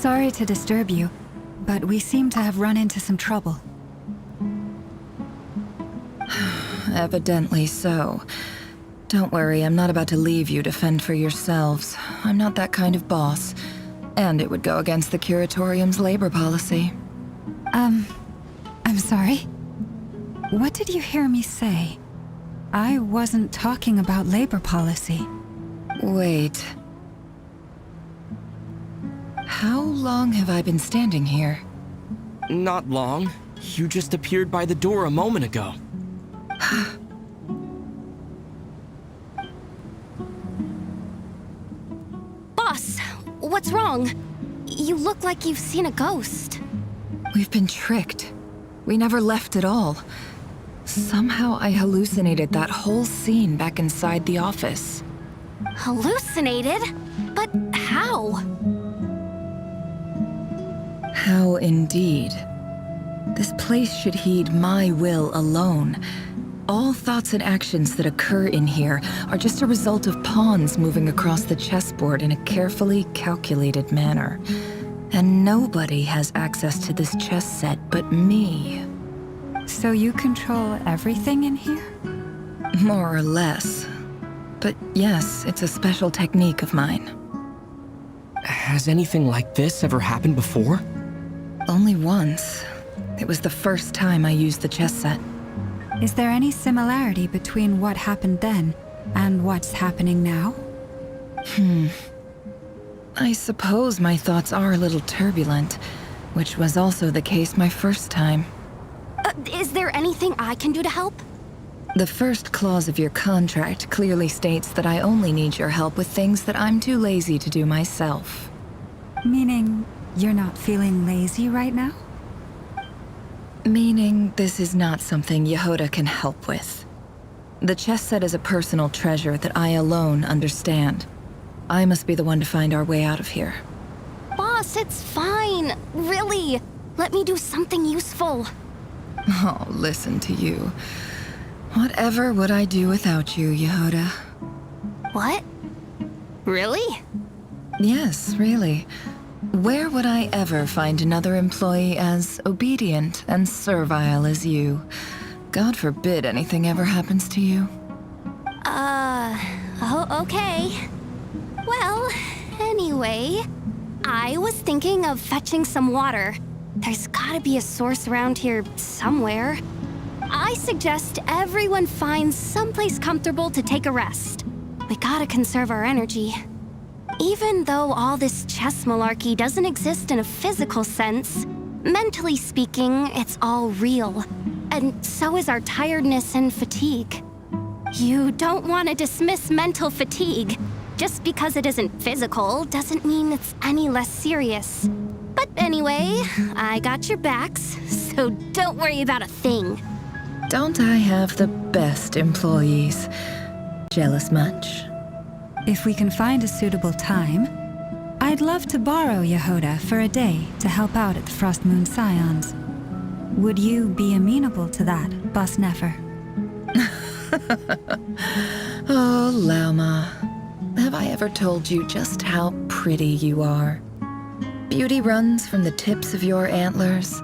Sorry to disturb you, but we seem to have run into some trouble. Evidently so. Don't worry, I'm not about to leave you to fend for yourselves. I'm not that kind of boss. And it would go against the Curatorium's labor policy. I'm sorry? What did you hear me say? I wasn't talking about labor policy. Wait. How long have I been standing here? Not long. You just appeared by the door a moment ago. Boss, what's wrong? You look like you've seen a ghost. We've been tricked. We never left at all. Somehow I hallucinated that whole scene back inside the office. Hallucinated? But how? How indeed. This place should heed my will alone. All thoughts and actions that occur in here are just a result of pawns moving across the chessboard in a carefully calculated manner. And nobody has access to this chess set but me. So you control everything in here? More or less. But yes, it's a special technique of mine. Has anything like this ever happened before? Only once. It was the first time I used the chess set. Is there any similarity between what happened then and what's happening now? I suppose my thoughts are a little turbulent, which was also the case my first time. Is there anything I can do to help? The first clause of your contract clearly states that I only need your help with things that I'm too lazy to do myself. Meaning, you're not feeling lazy right now? Meaning this is not something Yehoda can help with. The chess set is a personal treasure that I alone understand. I must be the one to find our way out of here. Boss, it's fine. Really. Let me do something useful. Oh, listen to you. Whatever would I do without you, Yehoda? What? Really? Yes, really. Where would I ever find another employee as obedient and servile as you? God forbid anything ever happens to you. Oh, okay. Well, anyway, I was thinking of fetching some water. There's gotta be a source around here somewhere. I suggest everyone finds someplace comfortable to take a rest. We gotta conserve our energy. Even though all this chess malarkey doesn't exist in a physical sense, mentally speaking, it's all real. And so is our tiredness and fatigue. You don't want to dismiss mental fatigue. Just because it isn't physical doesn't mean it's any less serious. But anyway, I got your backs, so don't worry about a thing. Don't I have the best employees? Jealous much? If we can find a suitable time, I'd love to borrow Yehoda for a day to help out at the Frost Moon Scions. Would you be amenable to that, Boss Nefer? Oh, Lauma. Have I ever told you just how pretty you are? Beauty runs from the tips of your antlers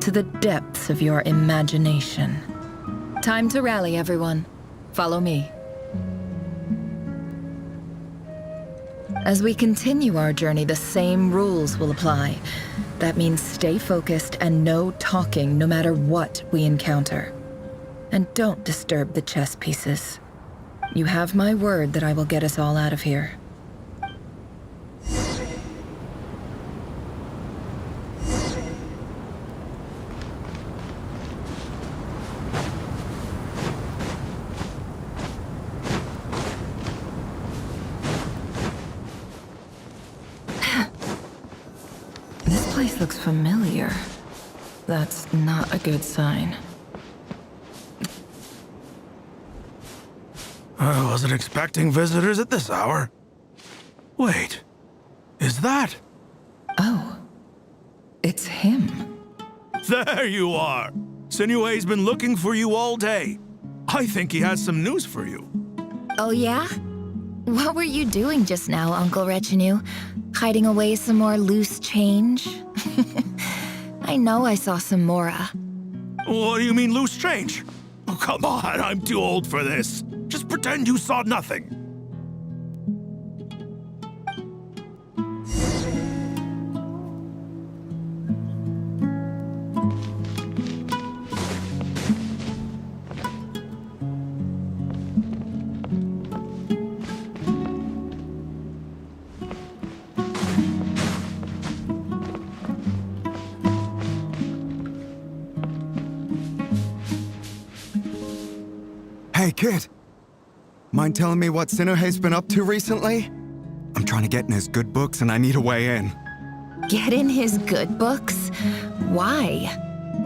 to the depths of your imagination. Time to rally, everyone. Follow me. As we continue our journey, the same rules will apply. That means stay focused and no talking no matter what we encounter. And don't disturb the chess pieces. You have my word that I will get us all out of here. This place looks familiar. That's not a good sign. I wasn't expecting visitors at this hour. Wait, is that? Oh, it's him. There you are! Sinue's been looking for you all day. I think he has some news for you. Oh yeah? What were you doing just now, Uncle Retinue? Hiding away some more loose change? I know I saw some Mora. What do you mean, loose change? Oh, come on, I'm too old for this. Just pretend you saw nothing. Hey, kid. Mind telling me what Sinohe's been up to recently? I'm trying to get in his good books and I need a way in. Get in his good books? Why?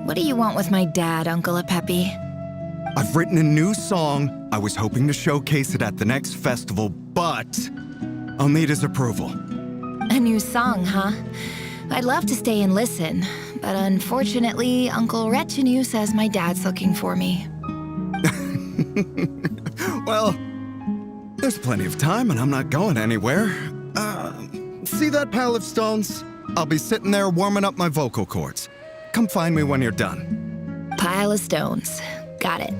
What do you want with my dad, Uncle Apepi? I've written a new song. I was hoping to showcase it at the next festival, but I'll need his approval. A new song, huh? I'd love to stay and listen, but unfortunately, Uncle Retinue says my dad's looking for me. Well, there's plenty of time and I'm not going anywhere. See that pile of stones? I'll be sitting there warming up my vocal cords. Come find me when you're done. Pile of stones. Got it.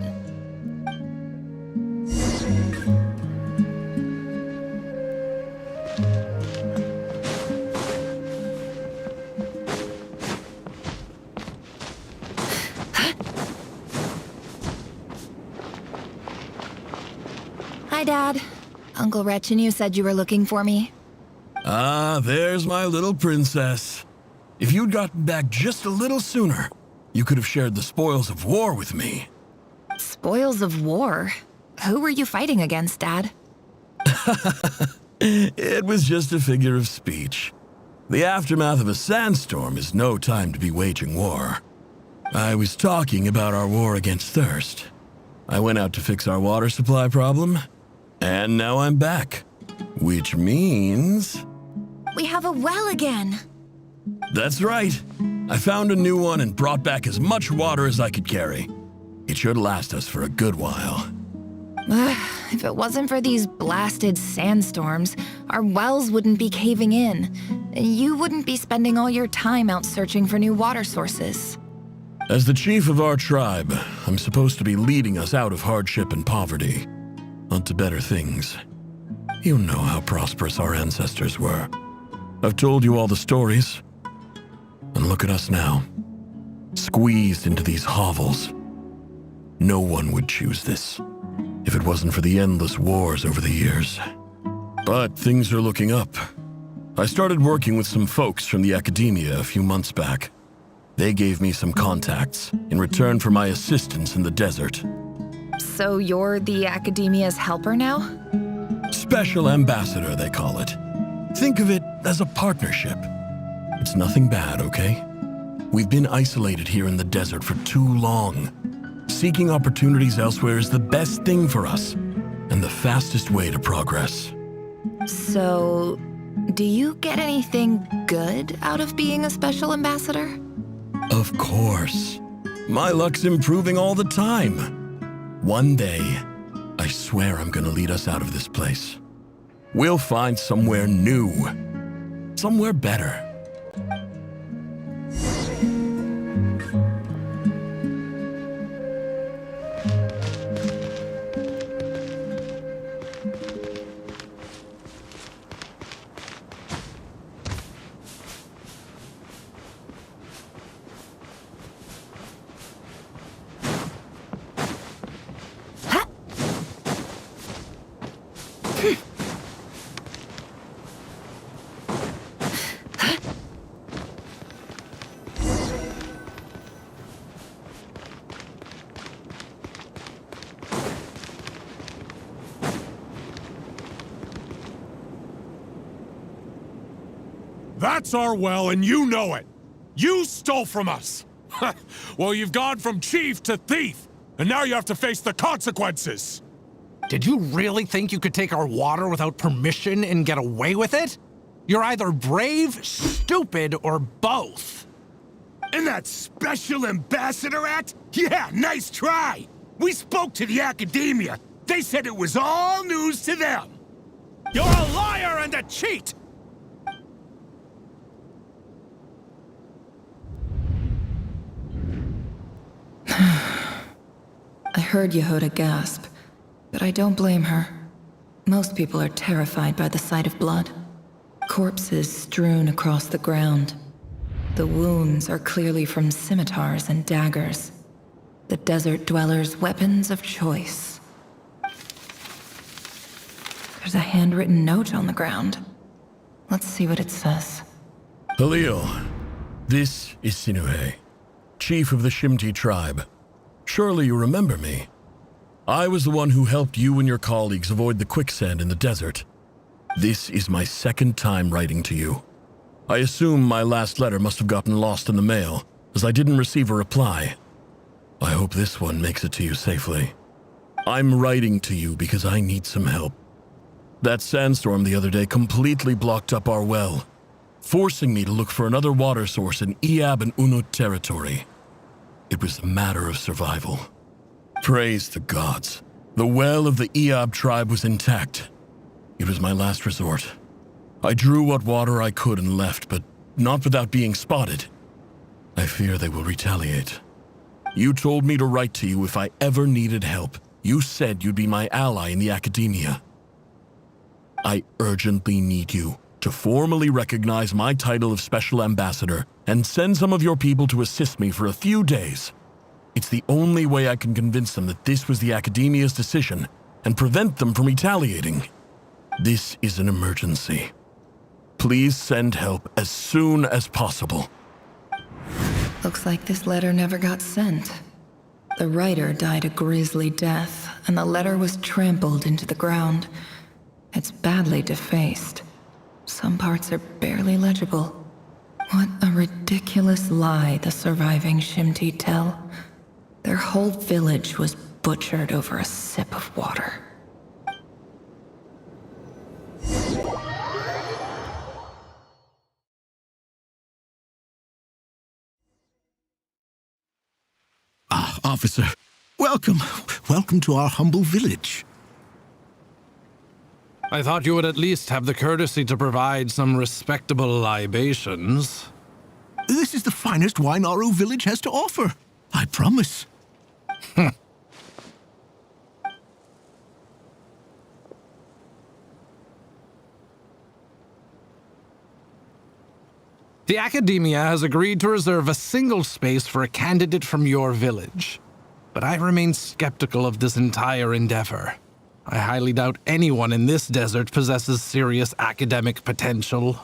Hi, Dad. Uncle Retinue said you were looking for me. Ah, there's my little princess. If you'd gotten back just a little sooner, you could have shared the spoils of war with me. Spoils of war? Who were you fighting against, Dad? It was just a figure of speech. The aftermath of a sandstorm is no time to be waging war. I was talking about our war against thirst. I went out to fix our water supply problem, and now I'm back. Which means... We have a well again. That's right. I found a new one and brought back as much water as I could carry. It should last us for a good while. If it wasn't for these blasted sandstorms, our wells wouldn't be caving in. You wouldn't be spending all your time out searching for new water sources. As the chief of our tribe, I'm supposed to be leading us out of hardship and poverty, onto better things. You know how prosperous our ancestors were. I've told you all the stories. And look at us now, squeezed into these hovels. No one would choose this, if it wasn't for the endless wars over the years. But things are looking up. I started working with some folks from the academia a few months back. They gave me some contacts in return for my assistance in the desert. So you're the academia's helper now? Special ambassador, they call it. Think of it as a partnership. It's nothing bad, okay? We've been isolated here in the desert for too long. Seeking opportunities elsewhere is the best thing for us, and the fastest way to progress. So, do you get anything good out of being a special ambassador? Of course. My luck's improving all the time. One day, I swear I'm gonna lead us out of this place. We'll find somewhere new. Somewhere better. That's our well, and you know it. You stole from us. Well, you've gone from chief to thief, and now you have to face the consequences. Did you really think you could take our water without permission and get away with it? You're either brave, stupid, or both. And that special ambassador act? Yeah, nice try. We spoke to the academia. They said it was all news to them. You're a liar and a cheat. heard Yehoda gasp, but I don't blame her. Most people are terrified by the sight of blood. Corpses strewn across the ground. The wounds are clearly from scimitars and daggers. The desert dwellers' weapons of choice. There's a handwritten note on the ground. Let's see what it says. Reiio, this is Sinuhe, chief of the Shimti tribe. Surely you remember me. I was the one who helped you and your colleagues avoid the quicksand in the desert. This is my second time writing to you. I assume my last letter must have gotten lost in the mail, as I didn't receive a reply. I hope this one makes it to you safely. I'm writing to you because I need some help. That sandstorm the other day completely blocked up our well, forcing me to look for another water source in Iab and Unut territory. It was a matter of survival. Praise the gods. The well of the Iab tribe was intact. It was my last resort. I drew what water I could and left, but not without being spotted. I fear they will retaliate. You told me to write to you if I ever needed help. You said you'd be my ally in the academia. I urgently need you to formally recognize my title of Special Ambassador and send some of your people to assist me for a few days. It's the only way I can convince them that this was the academia's decision and prevent them from retaliating. This is an emergency. Please send help as soon as possible. Looks like this letter never got sent. The writer died a grisly death, and the letter was trampled into the ground. It's badly defaced. Some parts are barely legible. What a ridiculous lie the surviving Shimti tell. Their whole village was butchered over a sip of water. Ah, officer. Welcome. Welcome to our humble village. I thought you would at least have the courtesy to provide some respectable libations. This is the finest wine Aru village has to offer. I promise. The Academia has agreed to reserve a single space for a candidate from your village. But I remain skeptical of this entire endeavor. I highly doubt anyone in this desert possesses serious academic potential.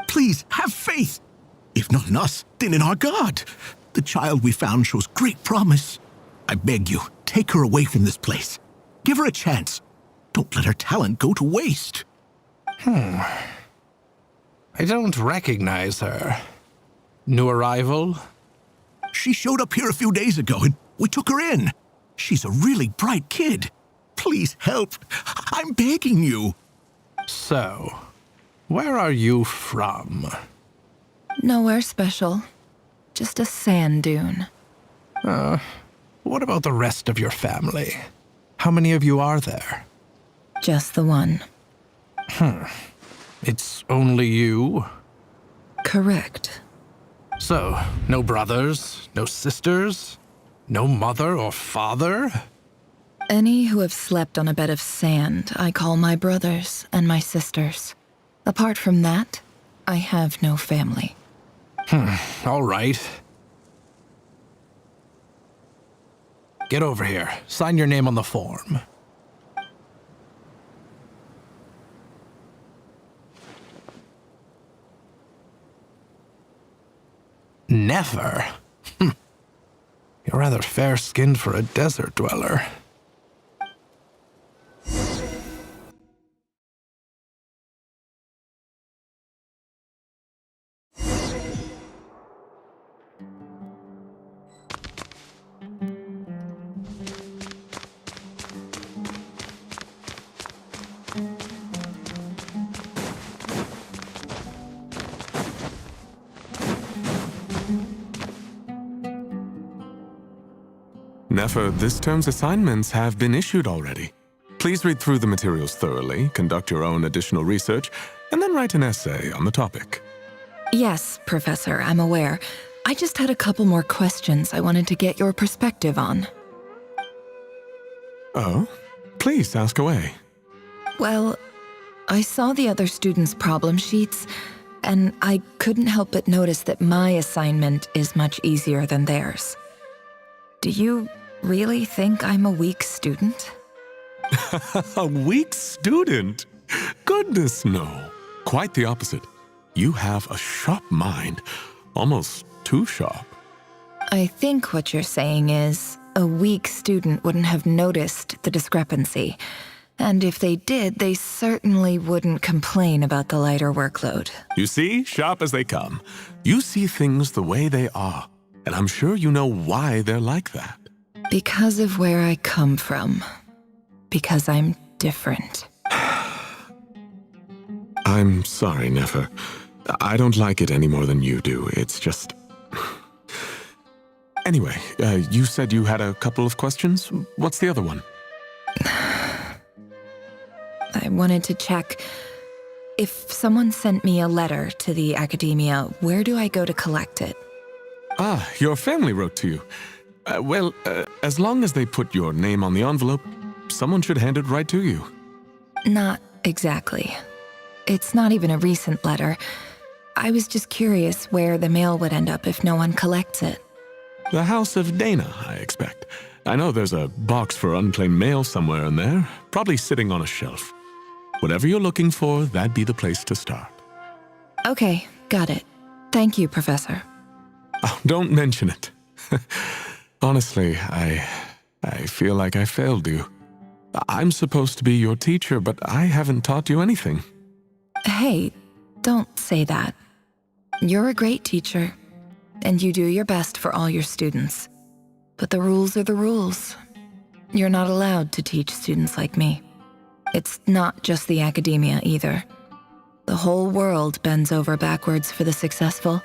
Please, have faith. If not in us, then in our god. The child we found shows great promise. I beg you, take her away from this place. Give her a chance. Don't let her talent go to waste. I don't recognize her. New arrival? She showed up here a few days ago and we took her in. She's a really bright kid. Please help. I'm begging you. So, where are you from? Nowhere special. Just a sand dune. What about the rest of your family? How many of you are there? Just the one. It's only you? Correct. So, no brothers, no sisters, no mother or father? Any who have slept on a bed of sand, I call my brothers and my sisters. Apart from that, I have no family. All right. Get over here. Sign your name on the form. Never? You're rather fair-skinned for a desert dweller. Nefer, this term's assignments have been issued already. Please read through the materials thoroughly, conduct your own additional research, and then write an essay on the topic. Yes, Professor, I'm aware. I just had a couple more questions I wanted to get your perspective on. Oh? Please ask away. Well, I saw the other students' problem sheets, and I couldn't help but notice that my assignment is much easier than theirs. Do you really think I'm a weak student? A weak student? Goodness, no. Quite the opposite. You have a sharp mind. Almost too sharp. I think what you're saying is a weak student wouldn't have noticed the discrepancy. And if they did, they certainly wouldn't complain about the lighter workload. You see, sharp as they come. You see things the way they are. And I'm sure you know why they're like that. Because of where I come from. Because I'm different. I'm sorry, Nefer. I don't like it any more than you do. It's just... Anyway, you said you had a couple of questions. What's the other one? I wanted to check. If someone sent me a letter to the academia, where do I go to collect it? Ah, your family wrote to you. Well, as long as they put your name on the envelope, someone should hand it right to you. Not exactly. It's not even a recent letter. I was just curious where the mail would end up if no one collects it. The House of Dana, I expect. I know there's a box for unclaimed mail somewhere in there, probably sitting on a shelf. Whatever you're looking for, that'd be the place to start. Okay, got it. Thank you, Professor. Oh, don't mention it. Honestly, I feel like I failed you. I'm supposed to be your teacher, but I haven't taught you anything. Hey, don't say that. You're a great teacher, and you do your best for all your students. But the rules are the rules. You're not allowed to teach students like me. It's not just the academia either. The whole world bends over backwards for the successful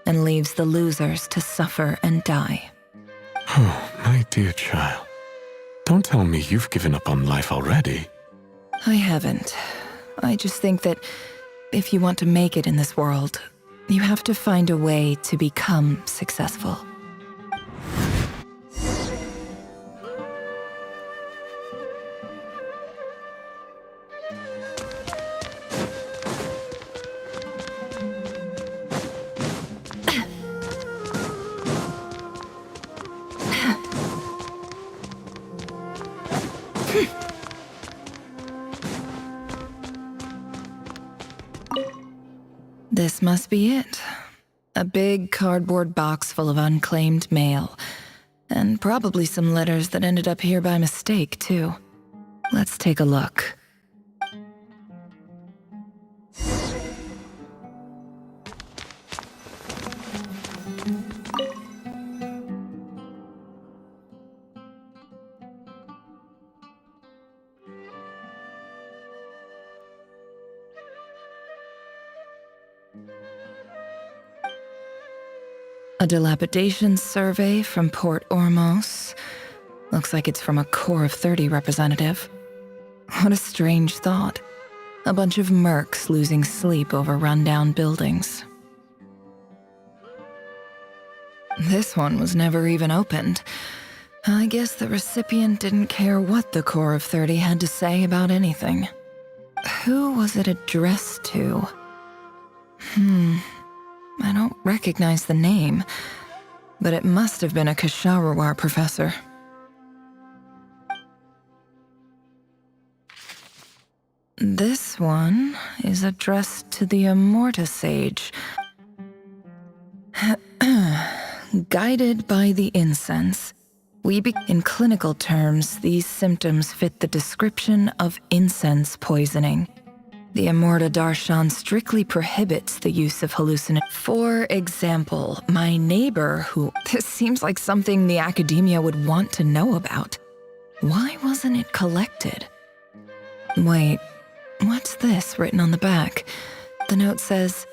and leaves the losers to suffer and die. Oh, my dear child. Don't tell me you've given up on life already. I haven't. I just think that if you want to make it in this world, you have to find a way to become successful. This must be it. A big cardboard box full of unclaimed mail. And probably some letters that ended up here by mistake, too. Let's take a look. A dilapidation survey from Port Ormos. Looks like it's from a Core of 30 representative. What a strange thought. A bunch of mercs losing sleep over rundown buildings. This one was never even opened. I guess the recipient didn't care what the Core of 30 had to say about anything. Who was it addressed to? I don't recognize the name, but it must have been a Kasharawar professor. This one is addressed to the Immorta Sage. Guided by the incense, in clinical terms, these symptoms fit the description of incense poisoning. The Immorta Darshan strictly prohibits the use of hallucinants. For example, my neighbor who... This seems like something the academia would want to know about. Why wasn't it collected? Wait, what's this written on the back? The note says,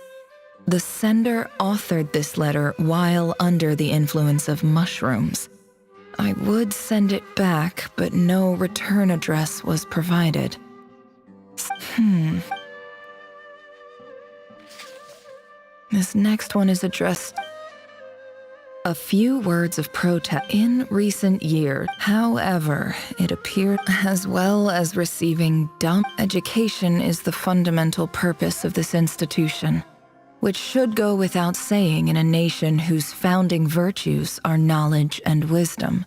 "The sender authored this letter while under the influence of mushrooms. I would send it back, but no return address was provided." This next one is addressed... A few words of protest in recent years. However, it appeared, as well as receiving dumb education is the fundamental purpose of this institution, which should go without saying in a nation whose founding virtues are knowledge and wisdom.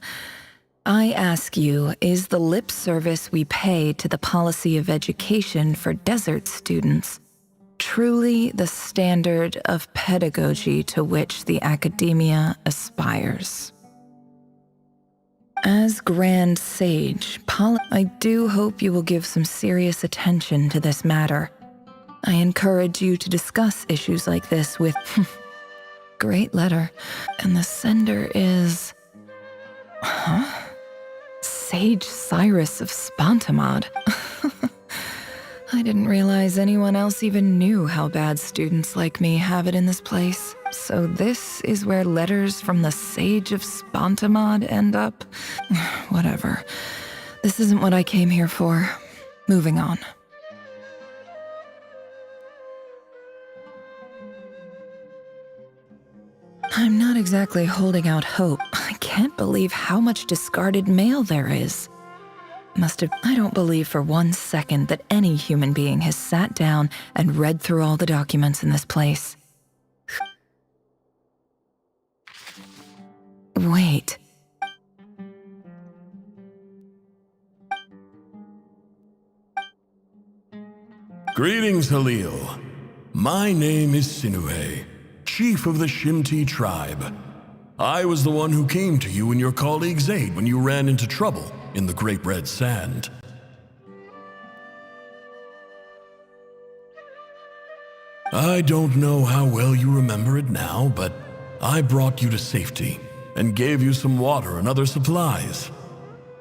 I ask you, is the lip service we pay to the policy of education for desert students truly the standard of pedagogy to which the academia aspires? As Grand Sage, I do hope you will give some serious attention to this matter. I encourage you to discuss issues like this with... Great letter. And the sender is... Huh? Sage Cyrus of Spantamad. I didn't realize anyone else even knew how bad students like me have it in this place. So this is where letters from the Sage of Spantamad end up? Whatever. This isn't what I came here for. Moving on. I'm not exactly holding out hope. I can't believe how much discarded mail there is. I don't believe for 1 second that any human being has sat down and read through all the documents in this place. Wait. Greetings, Reiio. My name is Sinue, chief of the Shimti tribe. I was the one who came to you and your colleague's aid when you ran into trouble in the Great Red Sand. I don't know how well you remember it now, but I brought you to safety and gave you some water and other supplies.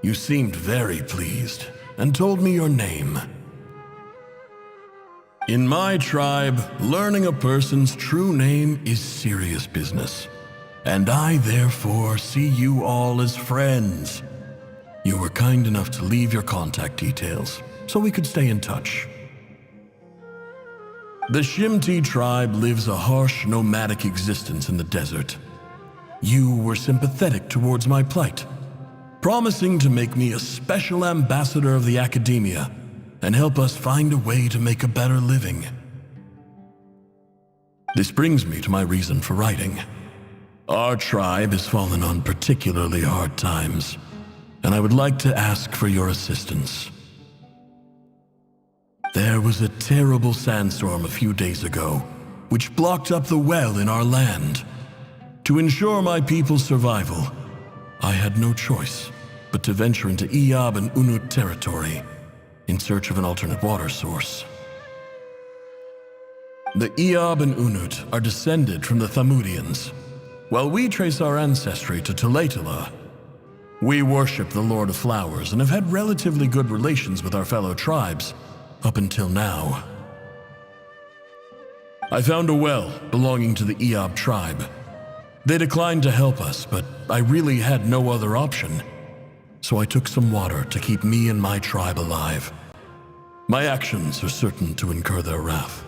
You seemed very pleased and told me your name. In my tribe, learning a person's true name is serious business, and I therefore see you all as friends. You were kind enough to leave your contact details, so we could stay in touch. The Shimti tribe lives a harsh, nomadic existence in the desert. You were sympathetic towards my plight, promising to make me a special ambassador of the academia and help us find a way to make a better living. This brings me to my reason for writing. Our tribe has fallen on particularly hard times, and I would like to ask for your assistance. There was a terrible sandstorm a few days ago, which blocked up the well in our land. To ensure my people's survival, I had no choice but to venture into Iyab and Unut territory in search of an alternate water source. The Iyab and Unut are descended from the Thamudians, while we trace our ancestry to Tulatala. We worship the Lord of Flowers and have had relatively good relations with our fellow tribes up until now. I found a well belonging to the Iyab tribe. They declined to help us, but I really had no other option, so I took some water to keep me and my tribe alive. My actions are certain to incur their wrath.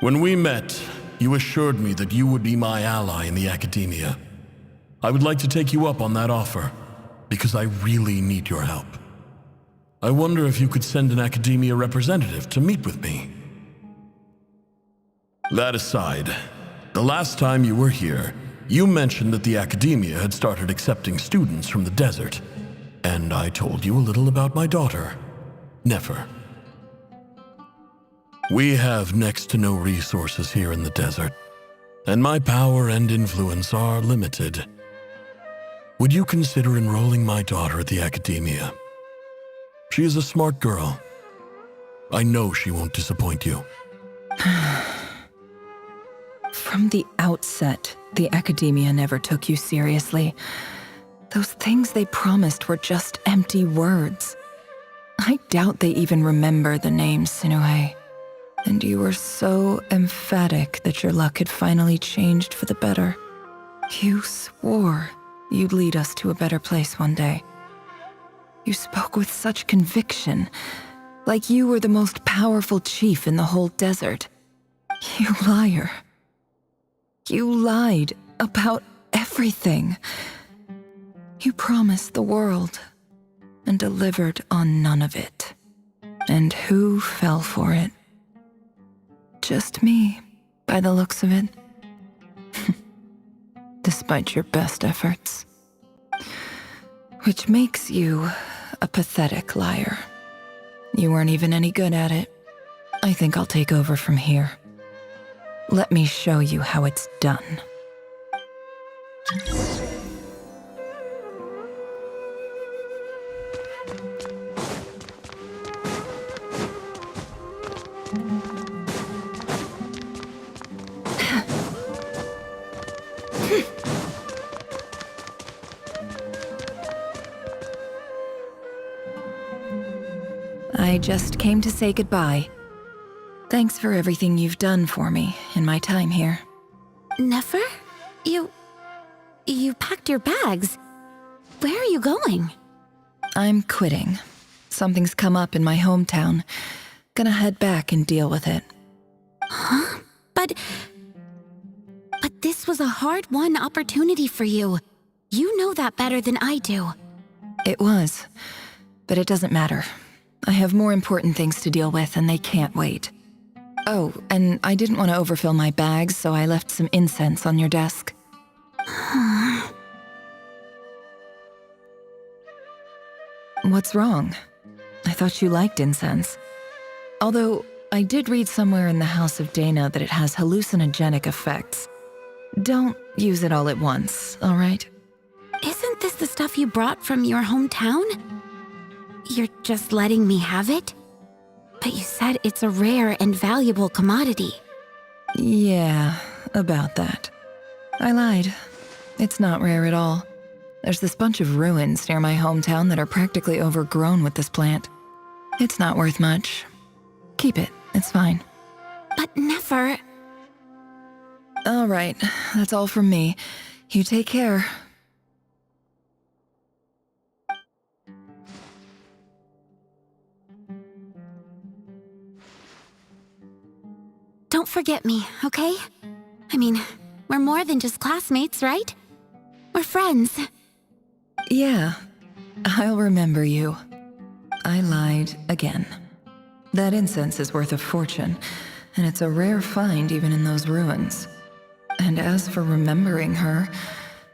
When we met, you assured me that you would be my ally in the academia. I would like to take you up on that offer, because I really need your help. I wonder if you could send an academia representative to meet with me. That aside, the last time you were here, you mentioned that the academia had started accepting students from the desert, and I told you a little about my daughter, Nefer. We have next to no resources here in the desert, and my power and influence are limited. Would you consider enrolling my daughter at the academia? She is a smart girl. I know she won't disappoint you. From the outset, the academia never took you seriously. Those things they promised were just empty words. I doubt they even remember the name Sinue. And you were so emphatic that your luck had finally changed for the better. You swore you'd lead us to a better place one day. You spoke with such conviction, like you were the most powerful chief in the whole desert. You liar. You lied about everything. You promised the world and delivered on none of it. And who fell for it? Just me, by the looks of it. Despite your best efforts. Which makes you a pathetic liar. You weren't even any good at it. I think I'll take over from here. Let me show you how it's done. I just came to say goodbye. Thanks for everything you've done for me in my time here. Nefer? You packed your bags. Where are you going? I'm quitting. Something's come up in my hometown. Gonna head back and deal with it. Huh? But this was a hard-won opportunity for you. You know that better than I do. It was, but it doesn't matter. I have more important things to deal with and they can't wait. Oh, and I didn't want to overfill my bags, so I left some incense on your desk. What's wrong? I thought you liked incense. Although, I did read somewhere in the House of Dana that it has hallucinogenic effects. Don't use it all at once, all right? Isn't this the stuff you brought from your hometown? You're just letting me have it? But you said it's a rare and valuable commodity. Yeah, about that. I lied. It's not rare at all. There's this bunch of ruins near my hometown that are practically overgrown with this plant. It's not worth much. Keep it, it's fine. But Nefer... All right, that's all from me. You take care. Don't forget me, okay? I mean, we're more than just classmates, right? We're friends. Yeah, I'll remember you. I lied again. That incense is worth a fortune, and it's a rare find even in those ruins. And as for remembering her,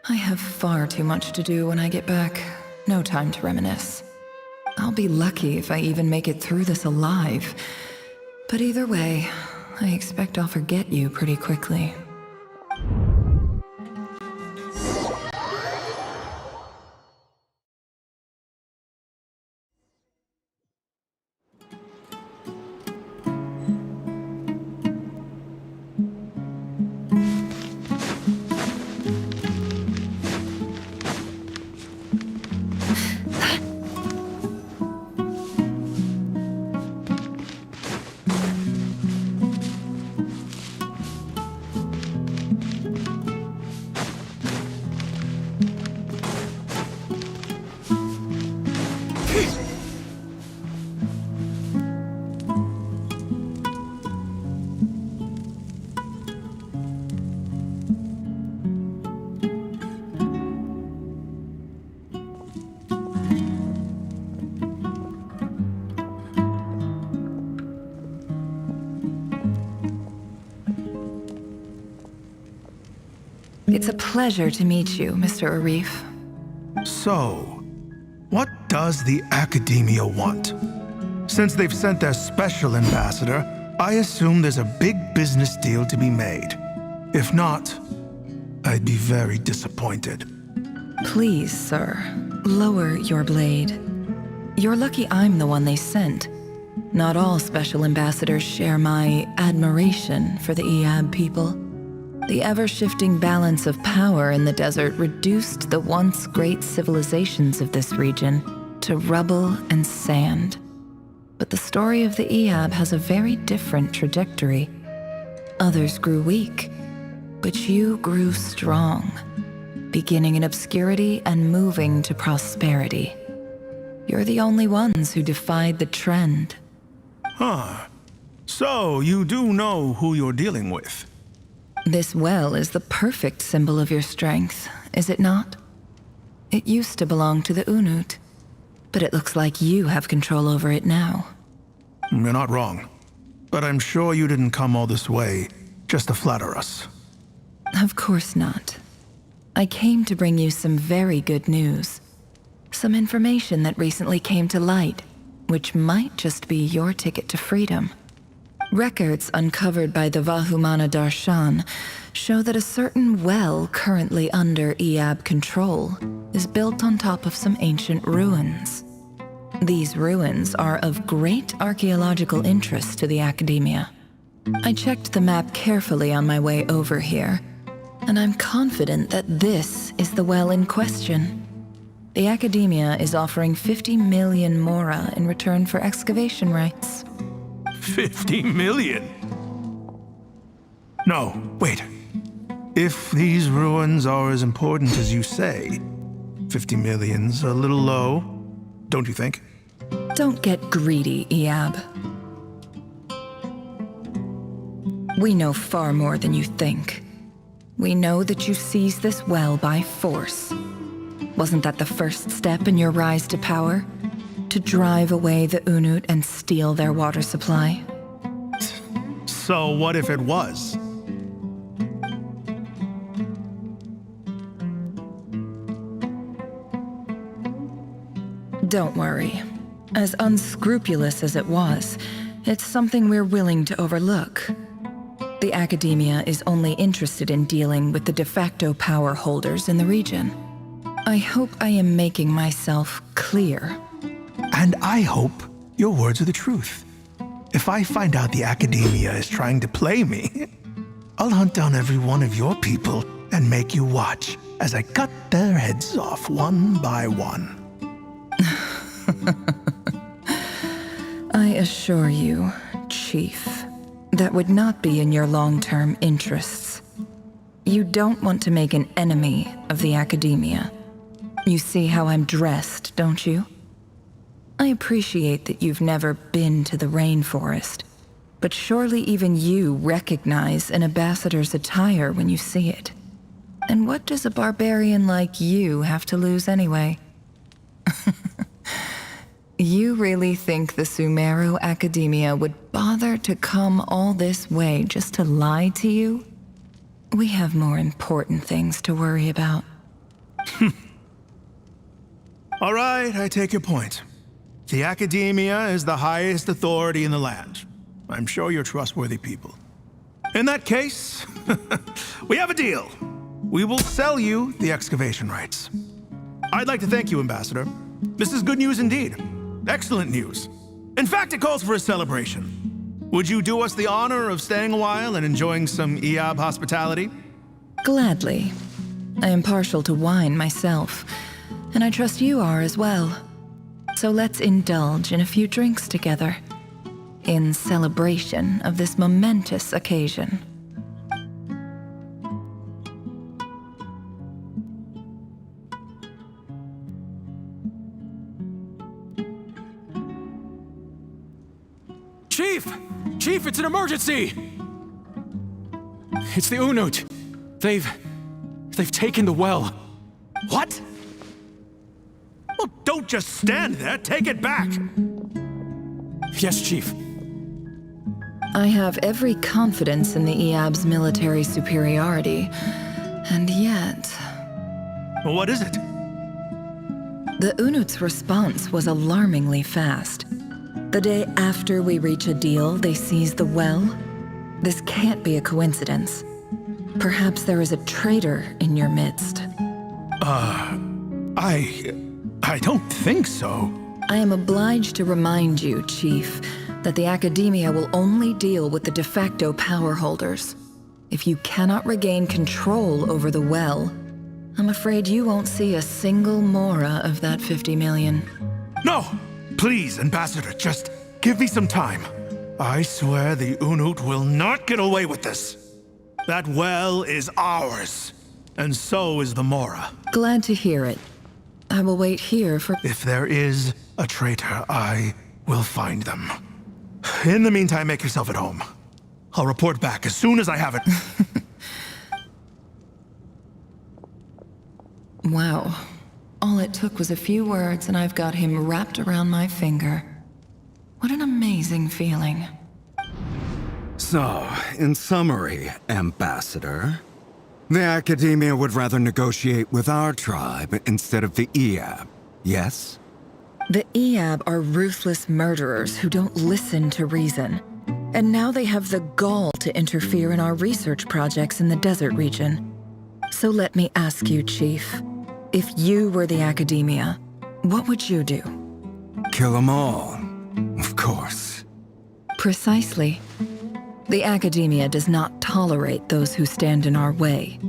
I have far too much to do when I get back. No time to reminisce. I'll be lucky if I even make it through this alive. But either way, I expect I'll forget you pretty quickly. It's a pleasure to meet you, Mr. Arif. So, what does the Academia want? Since they've sent their special ambassador, I assume there's a big business deal to be made. If not, I'd be very disappointed. Please, sir, lower your blade. You're lucky I'm the one they sent. Not all special ambassadors share my admiration for the Iab people. The ever-shifting balance of power in the desert reduced the once great civilizations of this region to rubble and sand. But the story of the Iab has a very different trajectory. Others grew weak, but you grew strong, beginning in obscurity and moving to prosperity. You're the only ones who defied the trend. Huh. So, you do know who you're dealing with? This well is the perfect symbol of your strength, is it not? It used to belong to the Unut, but it looks like you have control over it now. You're not wrong. But I'm sure you didn't come all this way just to flatter us. Of course not. I came to bring you some very good news. Some information that recently came to light, which might just be your ticket to freedom. Records uncovered by the Vahumana Darshan show that a certain well currently under Iab control is built on top of some ancient ruins. These ruins are of great archaeological interest to the Academia. I checked the map carefully on my way over here, and I'm confident that this is the well in question. The Academia is offering 50 million mora in return for excavation rights. 50 million? No, wait. If these ruins are as important as you say, 50 million's a little low, don't you think? Don't get greedy, Iab. We know far more than you think. We know that you seized this well by force. Wasn't that the first step in your rise to power? To drive away the Unut and steal their water supply? So what if it was? Don't worry. As unscrupulous as it was, it's something we're willing to overlook. The Academia is only interested in dealing with the de facto power holders in the region. I hope I am making myself clear. And I hope your words are the truth. If I find out the Academia is trying to play me, I'll hunt down every one of your people and make you watch as I cut their heads off one by one. I assure you, Chief, that would not be in your long-term interests. You don't want to make an enemy of the Academia. You see how I'm dressed, don't you? I appreciate that you've never been to the rainforest, but surely even you recognize an ambassador's attire when you see it. And what does a barbarian like you have to lose anyway? You really think the Sumeru Academia would bother to come all this way just to lie to you? We have more important things to worry about. All right, I take your point. The Academia is the highest authority in the land. I'm sure you're trustworthy people. In that case, we have a deal. We will sell you the excavation rights. I'd like to thank you, Ambassador. This is good news indeed. Excellent news. In fact, it calls for a celebration. Would you do us the honor of staying a while and enjoying some Iab hospitality? Gladly. I am partial to wine myself, and I trust you are as well. So let's indulge in a few drinks together, in celebration of this momentous occasion. Chief! Chief, it's an emergency! It's the Unut. They've taken the well. What? Well, don't just stand there. Take it back. Yes, Chief. I have every confidence in the Iab's military superiority, and yet... Well, what is it? The Unut's response was alarmingly fast. The day after we reach a deal, they seize the well. This can't be a coincidence. Perhaps there is a traitor in your midst. I don't think so. I am obliged to remind you, Chief, that the Academia will only deal with the de facto power holders. If you cannot regain control over the well, I'm afraid you won't see a single mora of that 50 million. No! Please, Ambassador, just give me some time. I swear the Unut will not get away with this. That well is ours, and so is the mora. Glad to hear it. I will wait here for... If there is a traitor, I will find them. In the meantime, make yourself at home. I'll report back as soon as I have it. Wow. All it took was a few words and I've got him wrapped around my finger. What an amazing feeling. So, in summary, Ambassador, the Academia would rather negotiate with our tribe instead of the Eab, yes? The Eab are ruthless murderers who don't listen to reason. And now they have the gall to interfere in our research projects in the desert region. So let me ask you, Chief. If you were the Academia, what would you do? Kill them all, of course. Precisely. The Academia does not tolerate those who stand in our way.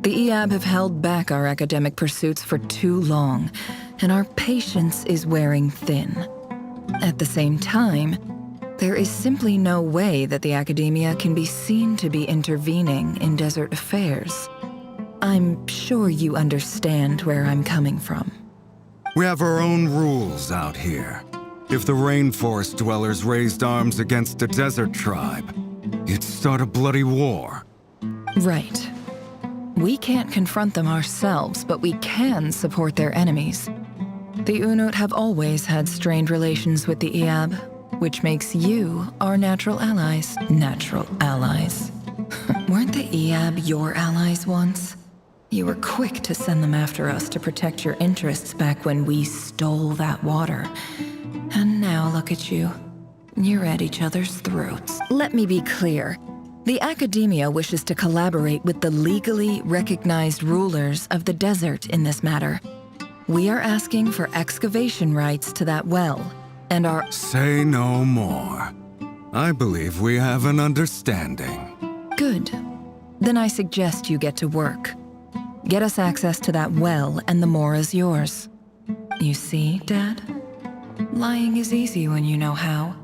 The Eab have held back our academic pursuits for too long, and our patience is wearing thin. At the same time, there is simply no way that the Academia can be seen to be intervening in desert affairs. I'm sure you understand where I'm coming from. We have our own rules out here. If the rainforest dwellers raised arms against a desert tribe, it'd start a bloody war. Right. We can't confront them ourselves, but we can support their enemies. The Unut have always had strained relations with the Eab, which makes you our natural allies. Natural allies. Weren't the Eab your allies once? You were quick to send them after us to protect your interests back when we stole that water. And now look at you. You're at each other's throats. Let me be clear. The Academia wishes to collaborate with the legally recognized rulers of the desert in this matter. We are asking for excavation rights to that well, and our— Say no more. I believe we have an understanding. Good. Then I suggest you get to work. Get us access to that well, and the more is yours. You see, Dad? Lying is easy when you know how.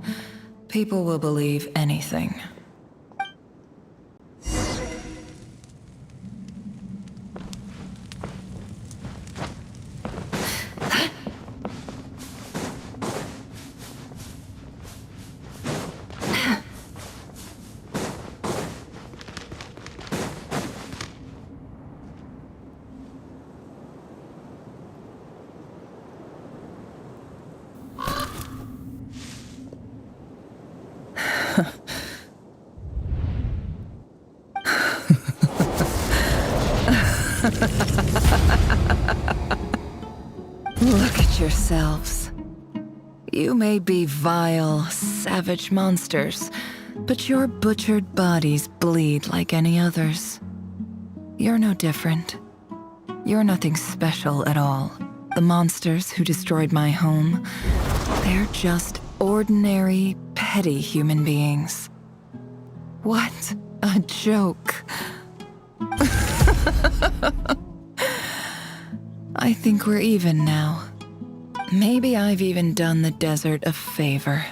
People will believe anything. Look at yourselves. You may be vile, savage monsters, but your butchered bodies bleed like any others. You're no different. You're nothing special at all. The monsters who destroyed my home, they're just ordinary, petty human beings. What a joke. I think we're even now. Maybe I've even done the desert a favor.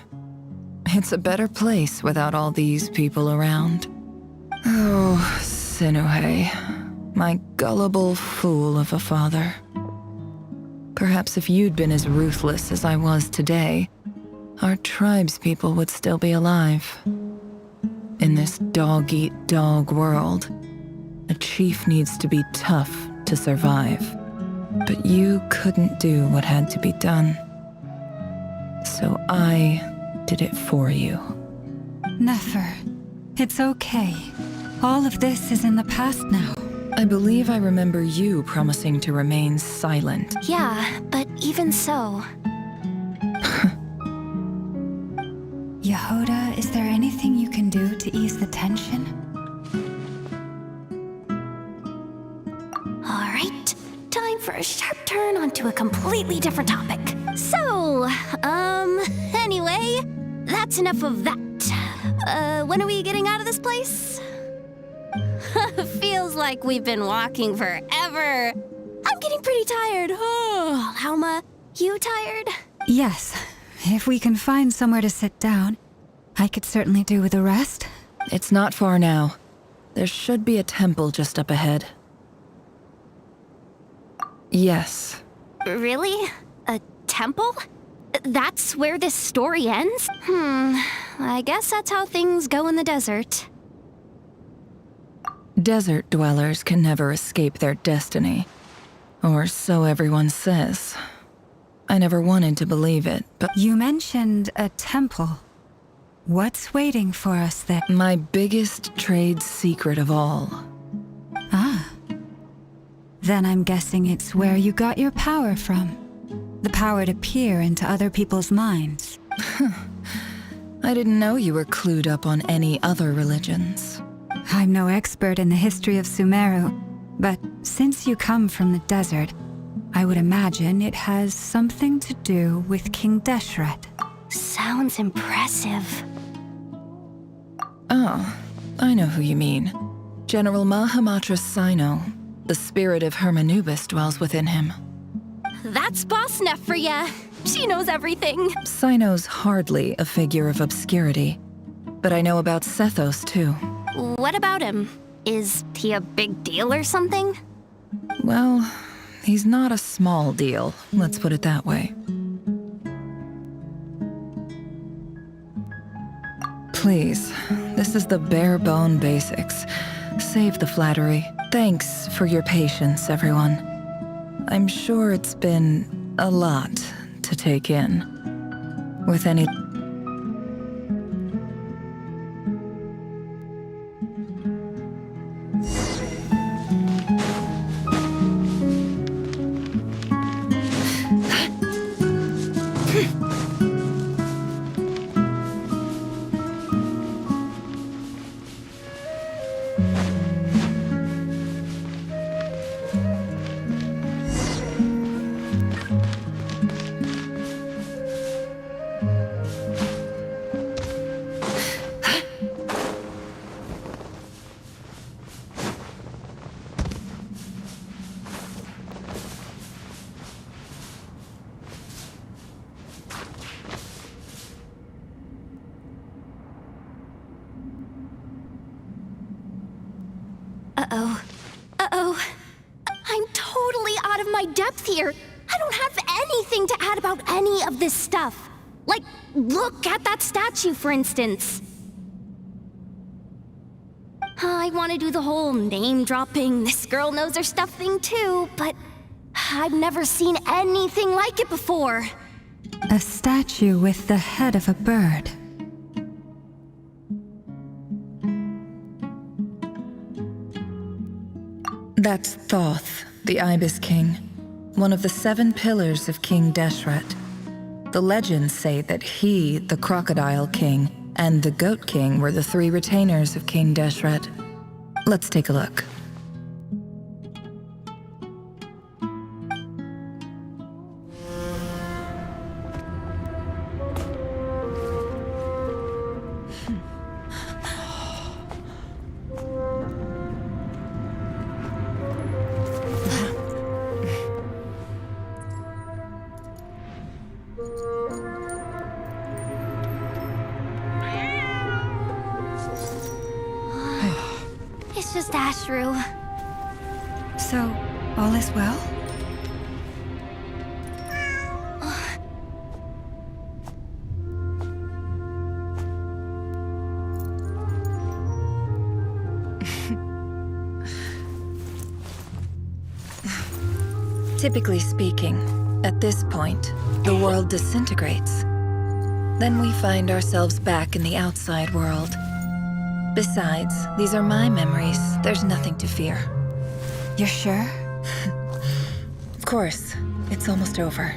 It's a better place without all these people around. Oh, Sinuhe, my gullible fool of a father. Perhaps if you'd been as ruthless as I was today, our tribespeople would still be alive. In this dog-eat-dog world, a chief needs to be tough to survive. But you couldn't do what had to be done. So I did it for you. Nefer, it's okay. All of this is in the past now. I believe I remember you promising to remain silent. Yeah, but even so. Yehoda, is there anything you can do to ease the tension? All right, time for a sharp turn onto a completely different topic. So, anyway, that's enough of that. When are we getting out of this place? Feels like we've been walking forever. I'm getting pretty tired. Oh, Alma, you tired? Yes. If we can find somewhere to sit down, I could certainly do with a rest. It's not far now. There should be a temple just up ahead. Yes. Really? A temple? That's where this story ends? I guess that's how things go in the desert. Desert dwellers can never escape their destiny. Or so everyone says. I never wanted to believe it, but You mentioned a temple. What's waiting for us there? my biggest trade secret of all. Ah. Then I'm guessing it's where you got your power from. The power to peer into other people's minds. I didn't know you were clued up on any other religions. I'm no expert in the history of Sumeru, but since you come from the desert, I would imagine it has something to do with King Deshret. Sounds impressive. Oh, I know who you mean. General Mahamatra Sino. The spirit of Hermanubis dwells within him. That's Boss Neff for ya. She knows everything. Sino's hardly a figure of obscurity, but I know about Sethos too. What about him? Is he a big deal or something? Well, he's not a small deal, let's put it that way. Please, this is the bare-bone basics. Save the flattery. Thanks for your patience, everyone. I'm sure it's been a lot to take in. With any... Uh-oh. Uh-oh. I'm totally out of my depth here. I don't have anything to add about any of this stuff. Like, look at that statue, for instance. I want to do the whole name-dropping, this girl knows her stuff thing too, but I've never seen anything like it before. A statue with the head of a bird. That's Thoth, the Ibis King, one of the 7 pillars of King Deshret. The legends say that he, the Crocodile King, and the Goat King were the 3 retainers of King Deshret. Let's take a look. It's just Ashru. So, all is well? Typically speaking, at this point, the world disintegrates. Then we find ourselves back in the outside world. Besides, these are my memories. There's nothing to fear. You're sure? Of course. It's almost over.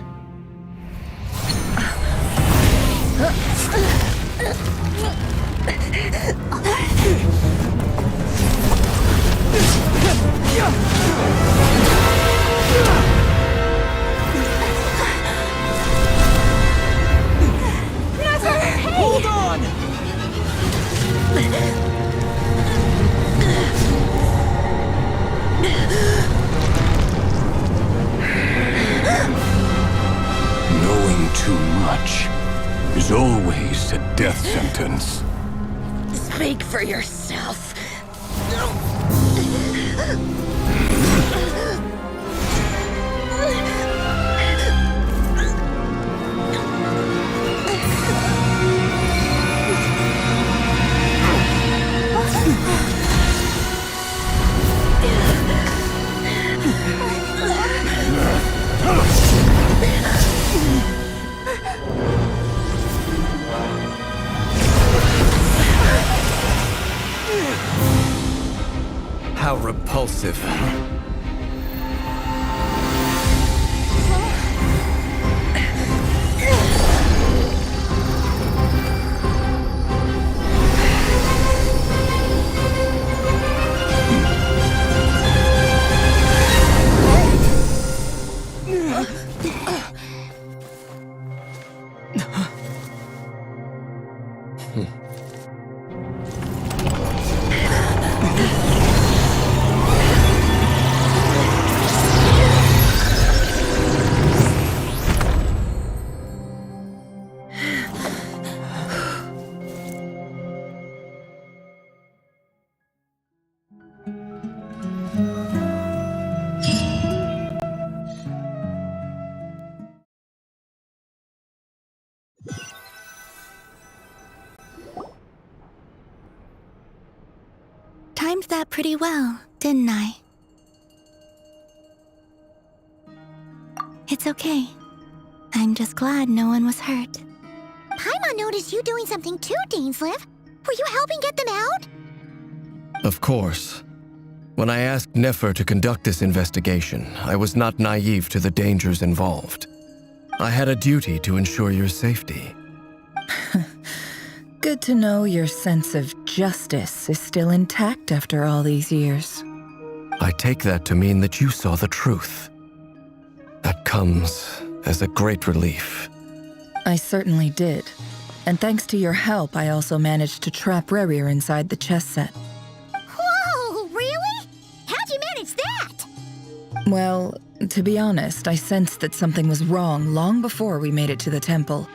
Hold on! Knowing too much is always a death sentence. Speak for yourself. repulsive. Timed that pretty well, didn't I? It's okay. I'm just glad no one was hurt. Paimon noticed you doing something too, Dainsleif. Were you helping get them out? Of course. When I asked Nefer to conduct this investigation, I was not naive to the dangers involved. I had a duty to ensure your safety. Good to know your sense of justice is still intact after all these years. I take that to mean that you saw the truth. That comes as a great relief. I certainly did. And thanks to your help, I also managed to trap Reiio inside the chess set. Whoa, really? How'd you manage that? Well, to be honest, I sensed that something was wrong long before we made it to the temple.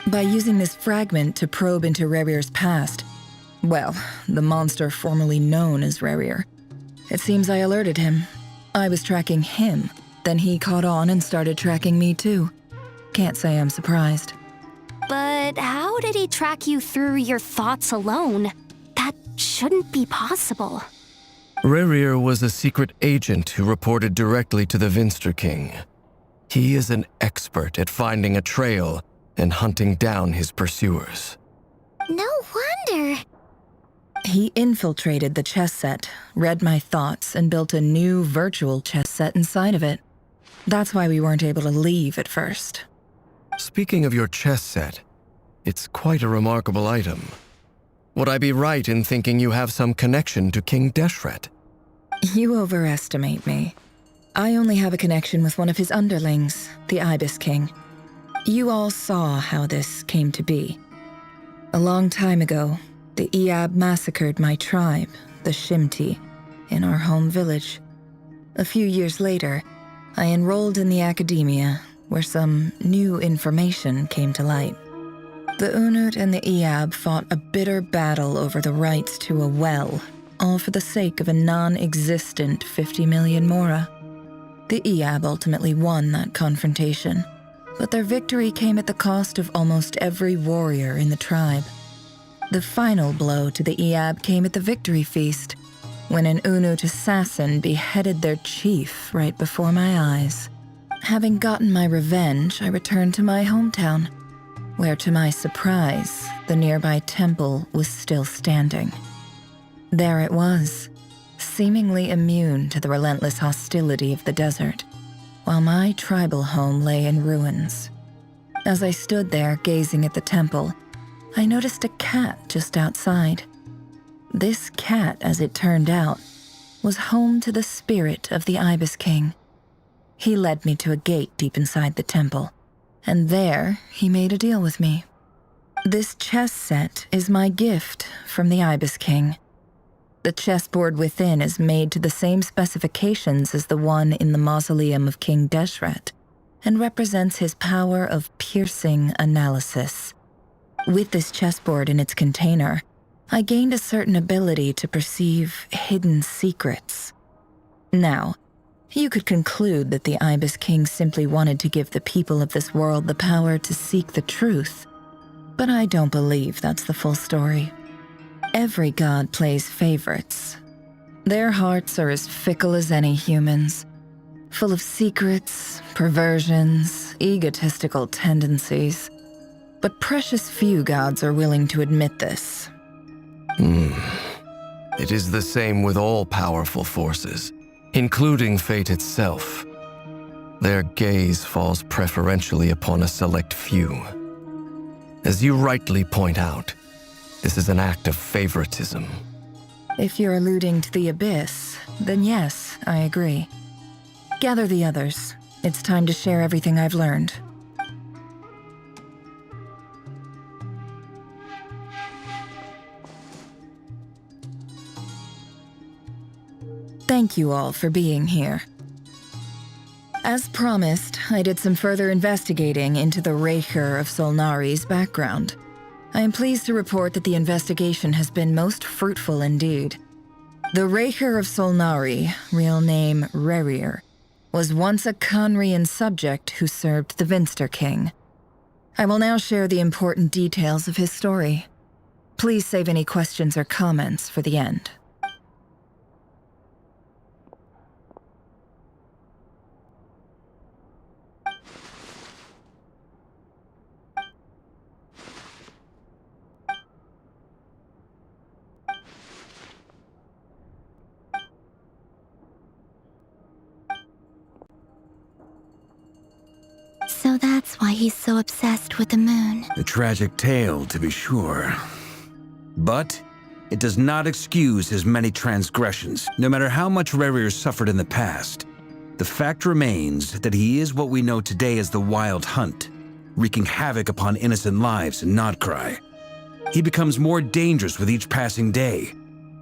By using this fragment to probe into Reirier's past, well, the monster formerly known as Reiio, it seems I alerted him. I was tracking him, then he caught on and started tracking me too. Can't say I'm surprised. But how did he track you through your thoughts alone? That shouldn't be possible. Reiio was a secret agent who reported directly to the Vinster King. He is an expert at finding a trail and hunting down his pursuers. No wonder. He infiltrated the chess set, read my thoughts, and built a new virtual chess set inside of it. That's why we weren't able to leave at first. Speaking of your chess set, it's quite a remarkable item. Would I be right in thinking you have some connection to King Deshret? You overestimate me. I only have a connection with one of his underlings, the Ibis King. You all saw how this came to be. A long time ago, the Iab massacred my tribe, the Shimti, in our home village. A few years later, I enrolled in the academia, where some new information came to light. The Unut and the Iab fought a bitter battle over the rights to a well, all for the sake of a non-existent 50 million mora. The Iab ultimately won that confrontation, but their victory came at the cost of almost every warrior in the tribe. The final blow to the Iab came at the victory feast, when an Unut assassin beheaded their chief right before my eyes. Having gotten my revenge, I returned to my hometown, where to my surprise, the nearby temple was still standing. There it was, seemingly immune to the relentless hostility of the desert, while my tribal home lay in ruins. As I stood there gazing at the temple, I noticed a cat just outside. This cat, as it turned out, was home to the spirit of the Ibis King. He led me to a gate deep inside the temple, and there he made a deal with me. This chess set is my gift from the Ibis King. The chessboard within is made to the same specifications as the one in the mausoleum of King Deshret, and represents his power of piercing analysis. With this chessboard in its container, I gained a certain ability to perceive hidden secrets. Now, you could conclude that the Ibis King simply wanted to give the people of this world the power to seek the truth, but I don't believe that's the full story. Every god plays favorites. Their hearts are as fickle as any human's, full of secrets, perversions, egotistical tendencies. But precious few gods are willing to admit this. It is the same with all powerful forces, including fate itself. Their gaze falls preferentially upon a select few. As you rightly point out, this is an act of favoritism. If you're alluding to the Abyss, then yes, I agree. Gather the others. It's time to share everything I've learned. Thank you all for being here. As promised, I did some further investigating into the Reiio of Solnari's background. I am pleased to report that the investigation has been most fruitful indeed. The Reiio of Solnari, real name Reiio, was once a Conrian subject who served the Vinster King. I will now share the important details of his story. Please save any questions or comments for the end. So that's why he's so obsessed with the moon. A tragic tale, to be sure. But it does not excuse his many transgressions, no matter how much Reiio suffered in the past. The fact remains that he is what we know today as the Wild Hunt, wreaking havoc upon innocent lives in Nod Krai. He becomes more dangerous with each passing day.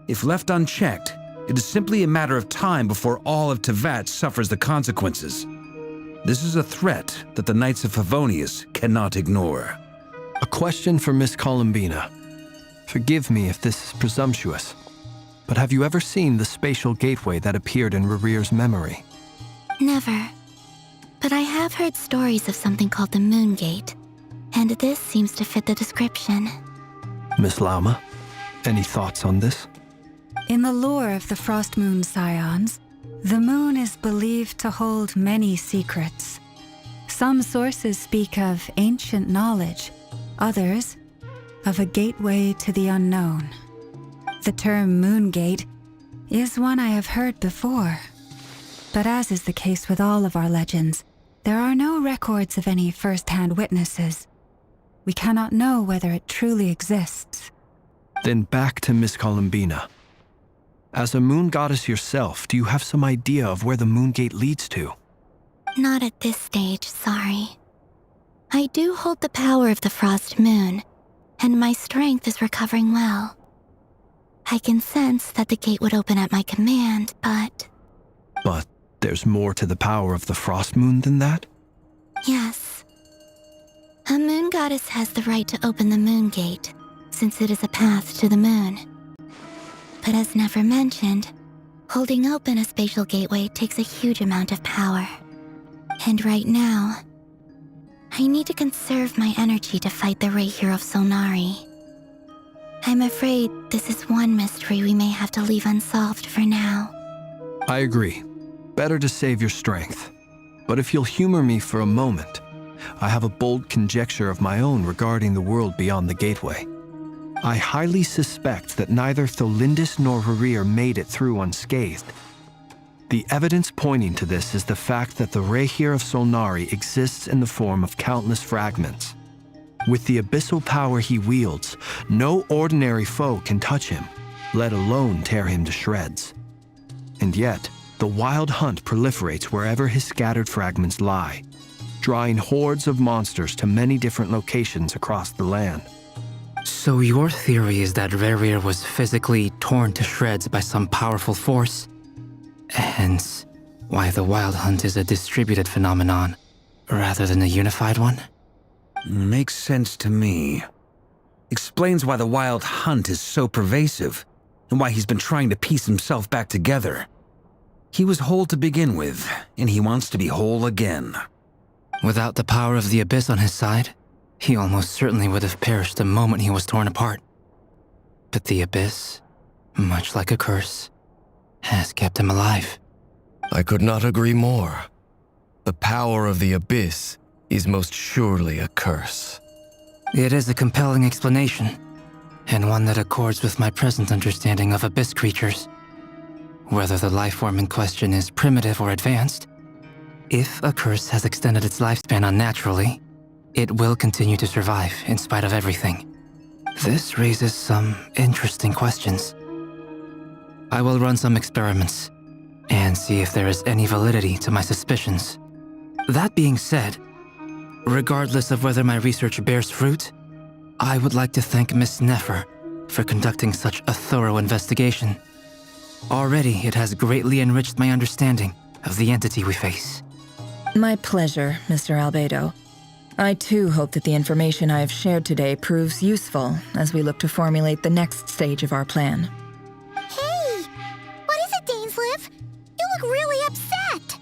If left unchecked, it is simply a matter of time before all of Teyvat suffers the consequences. This is a threat that the Knights of Favonius cannot ignore. A question for Miss Columbina. Forgive me if this is presumptuous, but have you ever seen the spatial gateway that appeared in Rerir's memory? Never. But I have heard stories of something called the Moon Gate, and this seems to fit the description. Miss Lauma, any thoughts on this? In the lore of the Frost Moon Scions, the moon is believed to hold many secrets. Some sources speak of ancient knowledge, others of a gateway to the unknown. The term Moon Gate is one I have heard before, but as is the case with all of our legends, there are no records of any first-hand witnesses. We cannot know whether it truly exists. Then back to Miss Columbina. As a moon goddess yourself, do you have some idea of where the Moon Gate leads to? Not at this stage, sorry. I do hold the power of the Frost Moon, and my strength is recovering well. I can sense that the gate would open at my command, but... But there's more to the power of the Frost Moon than that? Yes. A moon goddess has the right to open the Moon Gate, since it is a path to the moon. But as Nefer mentioned, holding open a spatial gateway takes a huge amount of power. And right now, I need to conserve my energy to fight the Reiio of Solnari. I'm afraid this is one mystery we may have to leave unsolved for now. I agree. Better to save your strength. But if you'll humor me for a moment, I have a bold conjecture of my own regarding the world beyond the gateway. I highly suspect that neither Tholindis nor Reiio made it through unscathed. The evidence pointing to this is the fact that the Reiio of Solnari exists in the form of countless fragments. With the abyssal power he wields, no ordinary foe can touch him, let alone tear him to shreds. And yet, the Wild Hunt proliferates wherever his scattered fragments lie, drawing hordes of monsters to many different locations across the land. So your theory is that Reiio was physically torn to shreds by some powerful force? Hence, why the Wild Hunt is a distributed phenomenon, rather than a unified one? Makes sense to me. Explains why the Wild Hunt is so pervasive, and why he's been trying to piece himself back together. He was whole to begin with, and he wants to be whole again. Without the power of the Abyss on his side, he almost certainly would have perished the moment he was torn apart. But the Abyss, much like a curse, has kept him alive. I could not agree more. The power of the Abyss is most surely a curse. It is a compelling explanation. and one that accords with my present understanding of abyss creatures. Whether the life form in question is primitive or advanced, if a curse has extended its lifespan unnaturally, it will continue to survive in spite of everything. This raises some interesting questions. I will run some experiments and see if there is any validity to my suspicions. That being said, regardless of whether my research bears fruit, I would like to thank Miss Nefer for conducting such a thorough investigation. Already, it has greatly enriched my understanding of the entity we face. My pleasure, Mr. Albedo. I too hope that the information I have shared today proves useful as we look to formulate the next stage of our plan. Hey! What is it, Dainsleif? You look really upset!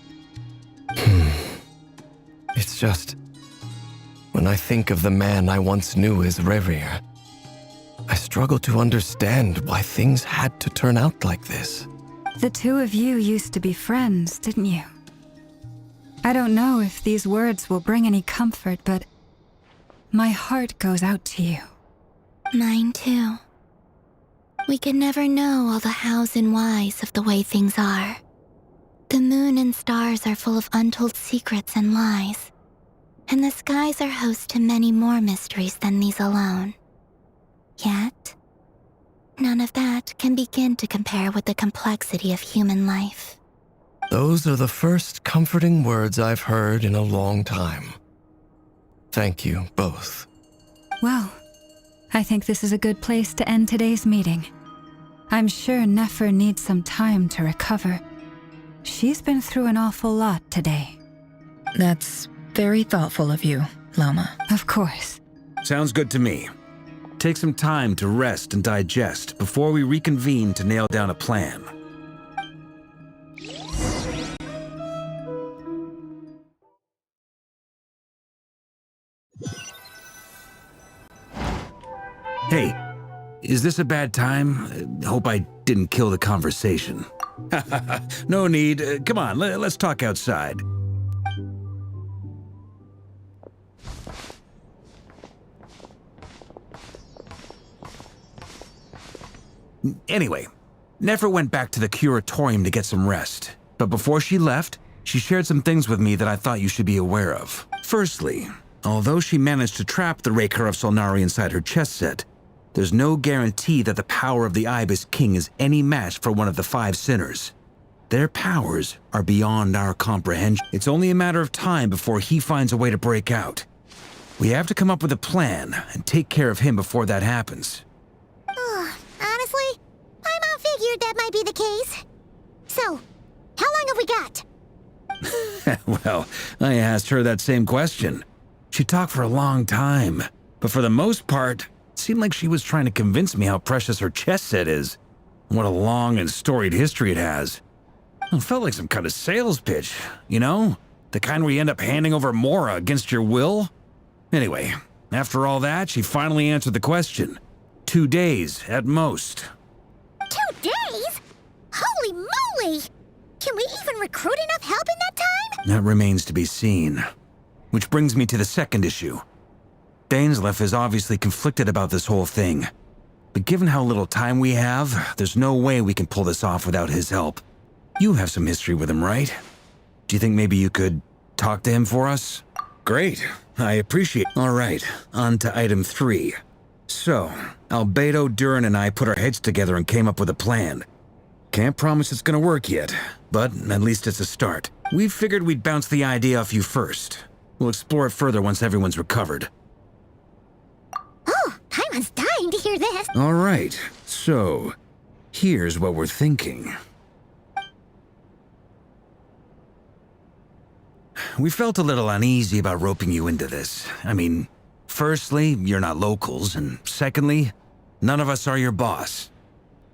It's just... when I think of the man I once knew as Reiio, I struggle to understand why things had to turn out like this. The two of you used to be friends, didn't you? I don't know if these words will bring any comfort, but my heart goes out to you. Mine too. We can never know all the hows and whys of the way things are. The moon and stars are full of untold secrets and lies, and the skies are host to many more mysteries than these alone. Yet, none of that can begin to compare with the complexity of human life. Those are the first comforting words I've heard in a long time. Thank you, both. Well, I think this is a good place to end today's meeting. I'm sure Nefer needs some time to recover. She's been through an awful lot today. That's very thoughtful of you, Lama. Of course. Sounds good to me. Take some time to rest and digest before we reconvene to nail down a plan. Hey, is this a bad time? Hope I didn't kill the conversation. No need. Come on, let's talk outside. Anyway, Nefer went back to the curatorium to get some rest. But before she left, she shared some things with me that I thought you should be aware of. Firstly, although she managed to trap the Raker of Solnari inside her chess set, there's no guarantee that the power of the Ibis King is any match for one of the 5 sinners. Their powers are beyond our comprehension. It's only a matter of time before he finds a way to break out. We have to come up with a plan and take care of him before that happens. Honestly, my mom figured that might be the case. So, how long have we got? Well, I asked her that same question. She talked for a long time, but for the most part, it seemed like she was trying to convince me how precious her chess set is, and what a long and storied history it has. It felt like some kind of sales pitch, you know? The kind where you end up handing over Mora against your will? Anyway, after all that, she finally answered the question. 2 days, at most. 2 days? Holy moly! Can we even recruit enough help in that time? That remains to be seen. Which brings me to the second issue. Dainsleif is obviously conflicted about this whole thing. But given how little time we have, there's no way we can pull this off without his help. You have some history with him, right? Do you think maybe you could talk to him for us? Great, I appreciate it. All right, on to item 3. So, Albedo, Durin, and I put our heads together and came up with a plan. Can't promise it's gonna work yet, but at least it's a start. We figured we'd bounce the idea off you first. We'll explore it further once everyone's recovered. Oh, Paimon's dying to hear this. All right, so here's what we're thinking. We felt a little uneasy about roping you into this. I mean, firstly, you're not locals, and secondly, none of us are your boss.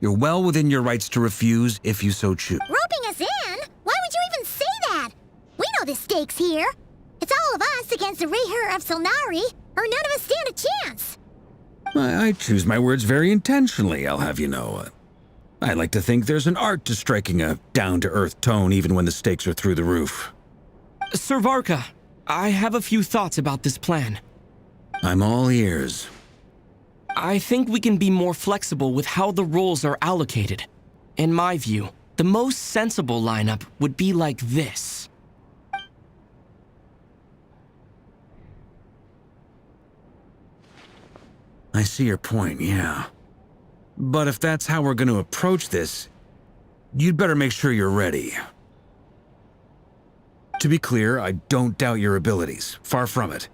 You're well within your rights to refuse if you so choose. Roping us in? Why would you even say that? We know the stakes here. It's all of us against the Reiio of Solnari, or none of us stand a chance. I choose my words very intentionally, I'll have you know. I like to think there's an art to striking a down-to-earth tone even when the stakes are through the roof. Sir Varka, I have a few thoughts about this plan. I'm all ears. I think we can be more flexible with how the roles are allocated. In my view, the most sensible lineup would be like this. I see your point, yeah. But if that's how we're going to approach this, you'd better make sure you're ready. To be clear, I don't doubt your abilities. Far from it.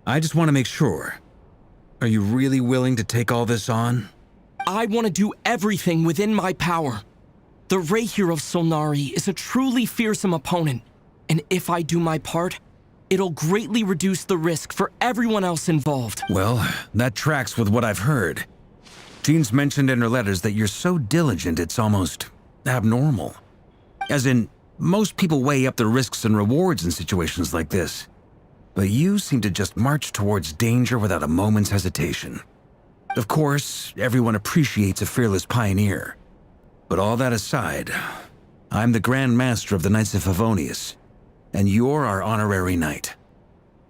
I just want to make sure. Are you really willing to take all this on? I want to do everything within my power. The Reiio of Solnari is a truly fearsome opponent, and if I do my part, it'll greatly reduce the risk for everyone else involved. Well, that tracks with what I've heard. Jean's mentioned in her letters that you're so diligent it's almost abnormal. As in, most people weigh up the risks and rewards in situations like this. But you seem to just march towards danger without a moment's hesitation. Of course, everyone appreciates a fearless pioneer. But all that aside, I'm the Grand Master of the Knights of Favonius, and you're our honorary knight.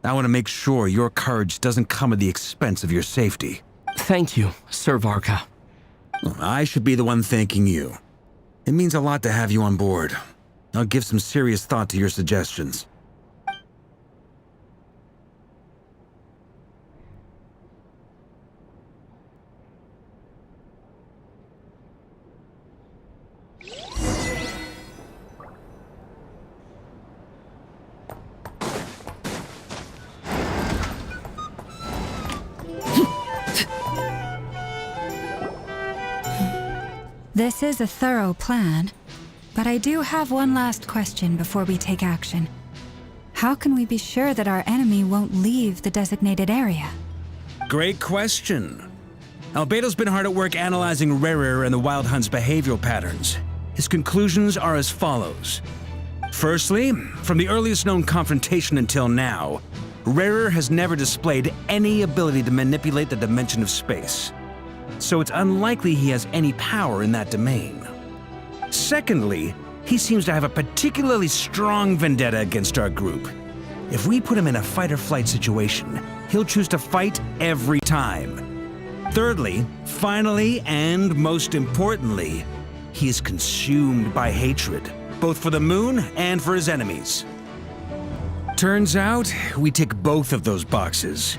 I want to make sure your courage doesn't come at the expense of your safety. Thank you, Sir Varka. I should be the one thanking you. It means a lot to have you on board. I'll give some serious thought to your suggestions. This is a thorough plan, but I do have one last question before we take action. How can we be sure that our enemy won't leave the designated area? Great question. Albedo's been hard at work analyzing Reiio and the Wild Hunt's behavioral patterns. His conclusions are as follows. Firstly, from the earliest known confrontation until now, Reiio has never displayed any ability to manipulate the dimension of space. So it's unlikely he has any power in that domain. Secondly, he seems to have a particularly strong vendetta against our group. If we put him in a fight-or-flight situation, he'll choose to fight every time. Thirdly, finally, and most importantly, he is consumed by hatred, both for the moon and for his enemies. Turns out, we tick both of those boxes.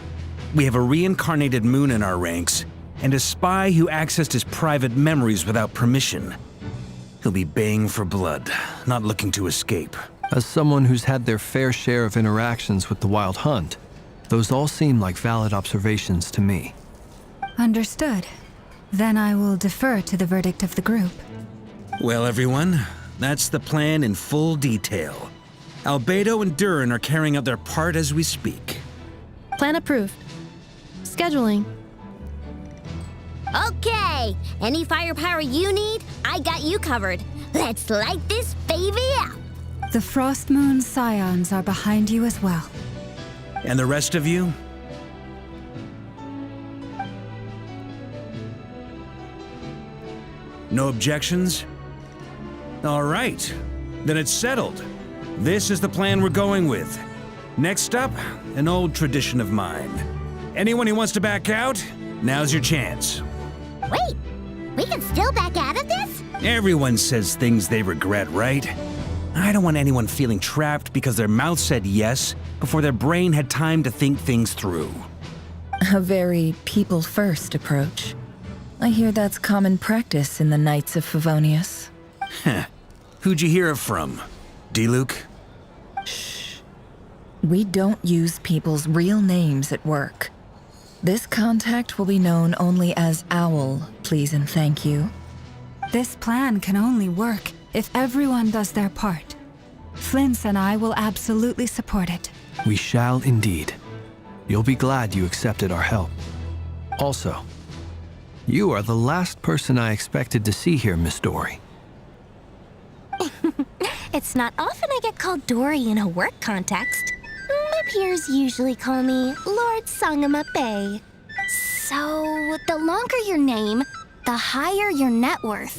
We have a reincarnated moon in our ranks, and a spy who accessed his private memories without permission. He'll be baying for blood, not looking to escape. As someone who's had their fair share of interactions with the Wild Hunt, those all seem like valid observations to me. Understood. Then I will defer to the verdict of the group. Well, everyone, that's the plan in full detail. Albedo and Durin are carrying out their part as we speak. Plan approved. Scheduling. Okay, any firepower you need, I got you covered. Let's light this baby up. The Frost Moon Scions are behind you as well. And the rest of you? No objections? All right, then it's settled. This is the plan we're going with. Next up, an old tradition of mine. Anyone who wants to back out, now's your chance. Wait, we can still back out of this? Everyone says things they regret, right? I don't want anyone feeling trapped because their mouth said yes before their brain had time to think things through. A very people-first approach. I hear that's common practice in the Knights of Favonius. Heh. Who'd you hear it from? D-Luke? Shh. We don't use people's real names at work. This contact will be known only as Owl, please and thank you. This plan can only work if everyone does their part. Flint's and I will absolutely support it. We shall indeed. You'll be glad you accepted our help. Also, you are the last person I expected to see here, Miss Dory. It's not often I get called Dory in a work context. My peers usually call me Lord Sangamape. So, the longer your name, the higher your net worth.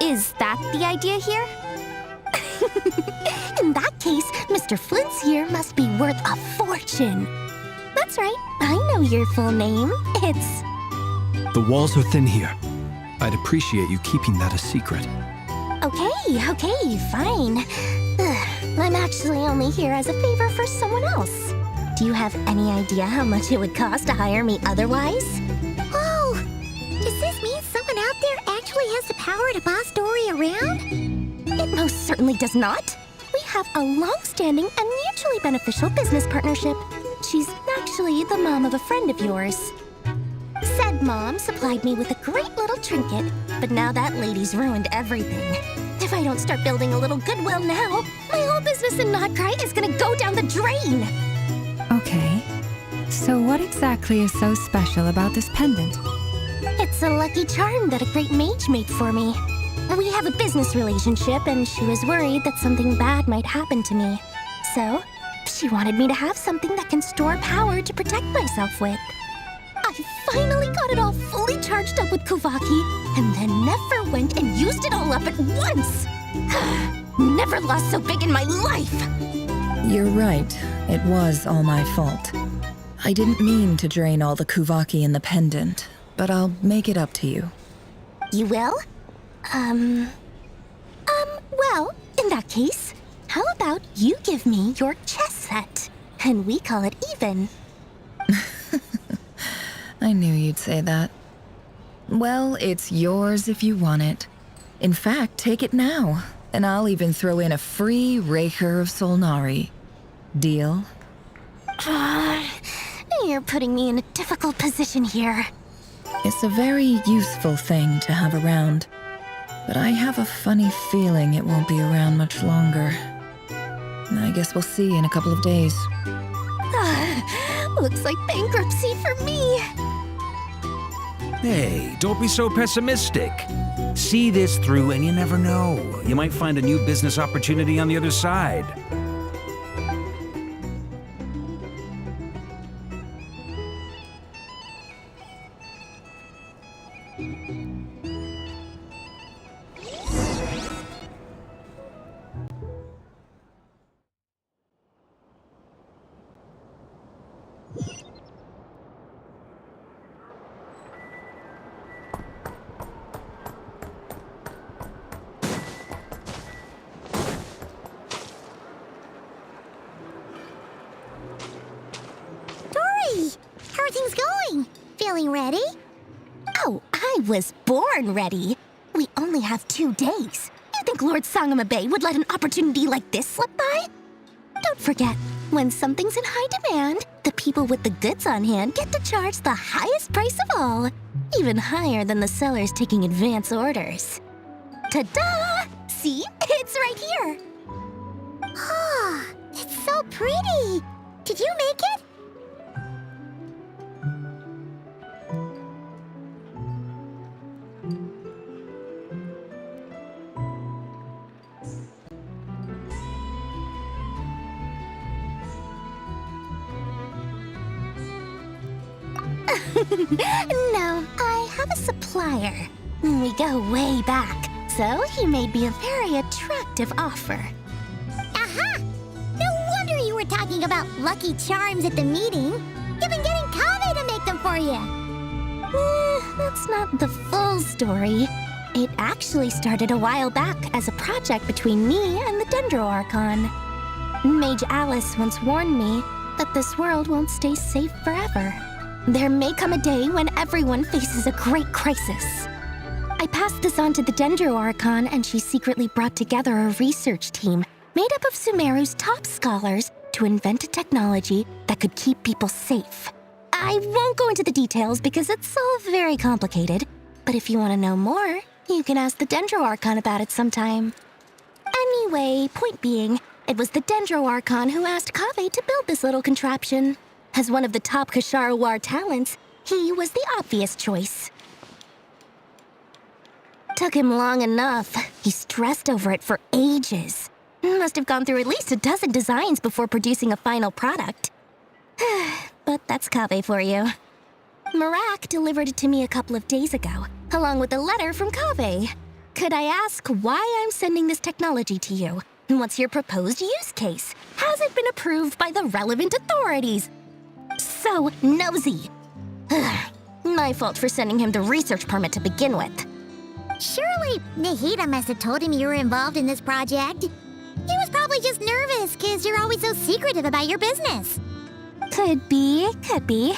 Is that the idea here? In that case, Mr. Flint's here must be worth a fortune. That's right, I know your full name. It's The walls are thin here. I'd appreciate you keeping that a secret. Okay, fine. I'm actually only here as a favor for someone else. Do you have any idea how much it would cost to hire me otherwise? Oh, does this mean someone out there actually has the power to boss Dory around? It most certainly does not. We have a long-standing and mutually beneficial business partnership. She's actually the mom of a friend of yours. Said mom supplied me with a great little trinket, but now that lady's ruined everything. If I don't start building a little goodwill now, my whole business in Nod Krai is gonna go down the drain. Okay. So what exactly is so special about this pendant? It's a lucky charm that a great mage made for me. We have a business relationship, and she was worried that something bad might happen to me. So, she wanted me to have something that can store power to protect myself with. I finally got it all fully charged up with Kuvaki, and then never went and used it all up at once! Never lost so big in my life! You're right. It was all my fault. I didn't mean to drain all the Kuvaki in the pendant, but I'll make it up to you. You will? Well, in that case, how about you give me your chess set, and we call it even? I knew you'd say that. Well, it's yours if you want it. In fact, take it now, and I'll even throw in a free Reiio of Solnari. Deal? You're putting me in a difficult position here. It's a very useful thing to have around, but I have a funny feeling it won't be around much longer. I guess we'll see in a couple of days. Looks like bankruptcy for me. Hey, don't be so pessimistic. See this through and you never know. You might find a new business opportunity on the other side. How are things going? Feeling ready? Oh, I was born ready. We only have 2 days. You think Lord Sangamabe would let an opportunity like this slip by? Don't forget, when something's in high demand, the people with the goods on hand get to charge the highest price of all, even higher than the sellers taking advance orders. Ta-da! See? It's right here. Ah, it's so pretty. Did you make it? No, I have a supplier. We go way back, so he made me a very attractive offer. Aha! No wonder you were talking about lucky charms at the meeting. You've been getting Kaveh to make them for you. That's not the full story. It actually started a while back as a project between me and the Dendro Archon. Mage Alice once warned me that this world won't stay safe forever. There may come a day when everyone faces a great crisis. I passed this on to the Dendro Archon, and she secretly brought together a research team made up of Sumeru's top scholars to invent a technology that could keep people safe. I won't go into the details because it's all very complicated, but if you want to know more, you can ask the Dendro Archon about it sometime. Anyway, point being, it was the Dendro Archon who asked Kaveh to build this little contraption. As one of the top Kasharawar talents, he was the obvious choice. Took him long enough. He stressed over it for ages. Must have gone through at least a dozen designs before producing a final product. But that's Kaveh for you. Marak delivered it to me a couple of days ago, along with a letter from Kaveh. Could I ask why I'm sending this technology to you? What's your proposed use case? Has it been approved by the relevant authorities? So nosy. My fault for sending him the research permit to begin with. Surely, Nahida must have told him you were involved in this project. He was probably just nervous because you're always so secretive about your business. Could be, could be.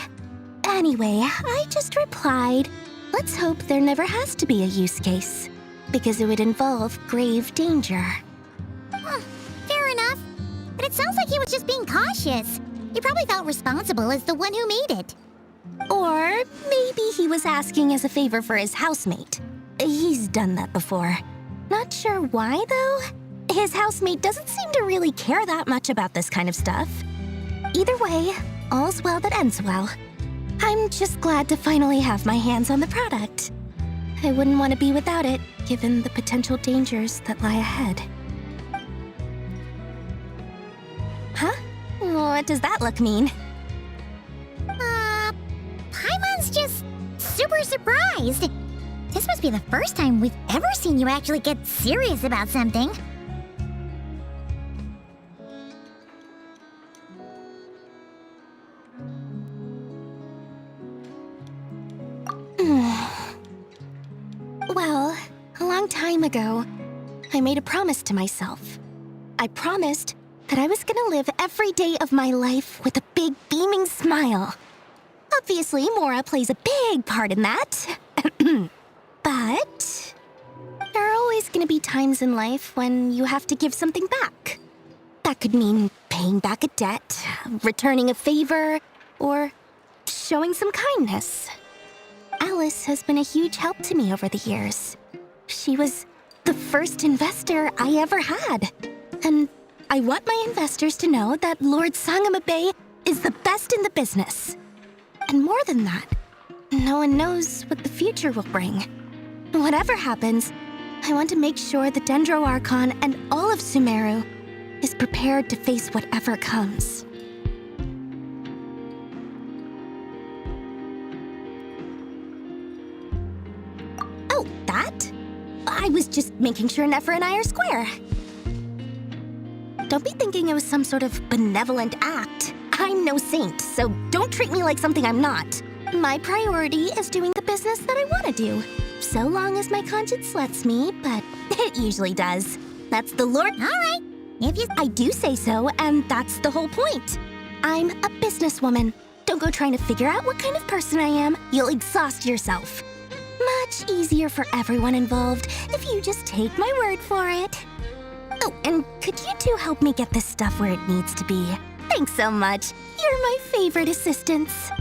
Anyway, I just replied, let's hope there never has to be a use case, because it would involve grave danger. Fair enough. But it sounds like he was just being cautious. He probably felt responsible as the one who made it. Or maybe he was asking as a favor for his housemate. He's done that before. Not sure why, though. His housemate doesn't seem to really care that much about this kind of stuff. Either way, all's well that ends well. I'm just glad to finally have my hands on the product. I wouldn't want to be without it, given the potential dangers that lie ahead. Huh? What does that look mean? Paimon's just super surprised. This must be the first time we've ever seen you actually get serious about something. Well, a long time ago, I made a promise to myself. I promised that I was gonna live every day of my life with a big beaming smile. Obviously, Mora plays a big part in that. But there are always gonna be times in life when you have to give something back. That could mean paying back a debt, returning a favor, or showing some kindness. Alice has been a huge help to me over the years. She was the first investor I ever had. And I want my investors to know that Lord Sangamabe is the best in the business. And more than that, no one knows what the future will bring. Whatever happens, I want to make sure the Dendro Archon and all of Sumeru is prepared to face whatever comes. Oh, that? I was just making sure Nefer and I are square. Don't be thinking it was some sort of benevolent act. I'm no saint, so don't treat me like something I'm not. My priority is doing the business that I want to do. So long as my conscience lets me, but it usually does. That's the Lord. All right. If you... I do say so, and that's the whole point. I'm a businesswoman. Don't go trying to figure out what kind of person I am. You'll exhaust yourself. Much easier for everyone involved if you just take my word for it. Oh, and could you two help me get this stuff where it needs to be? Thanks so much. You're my favorite assistants.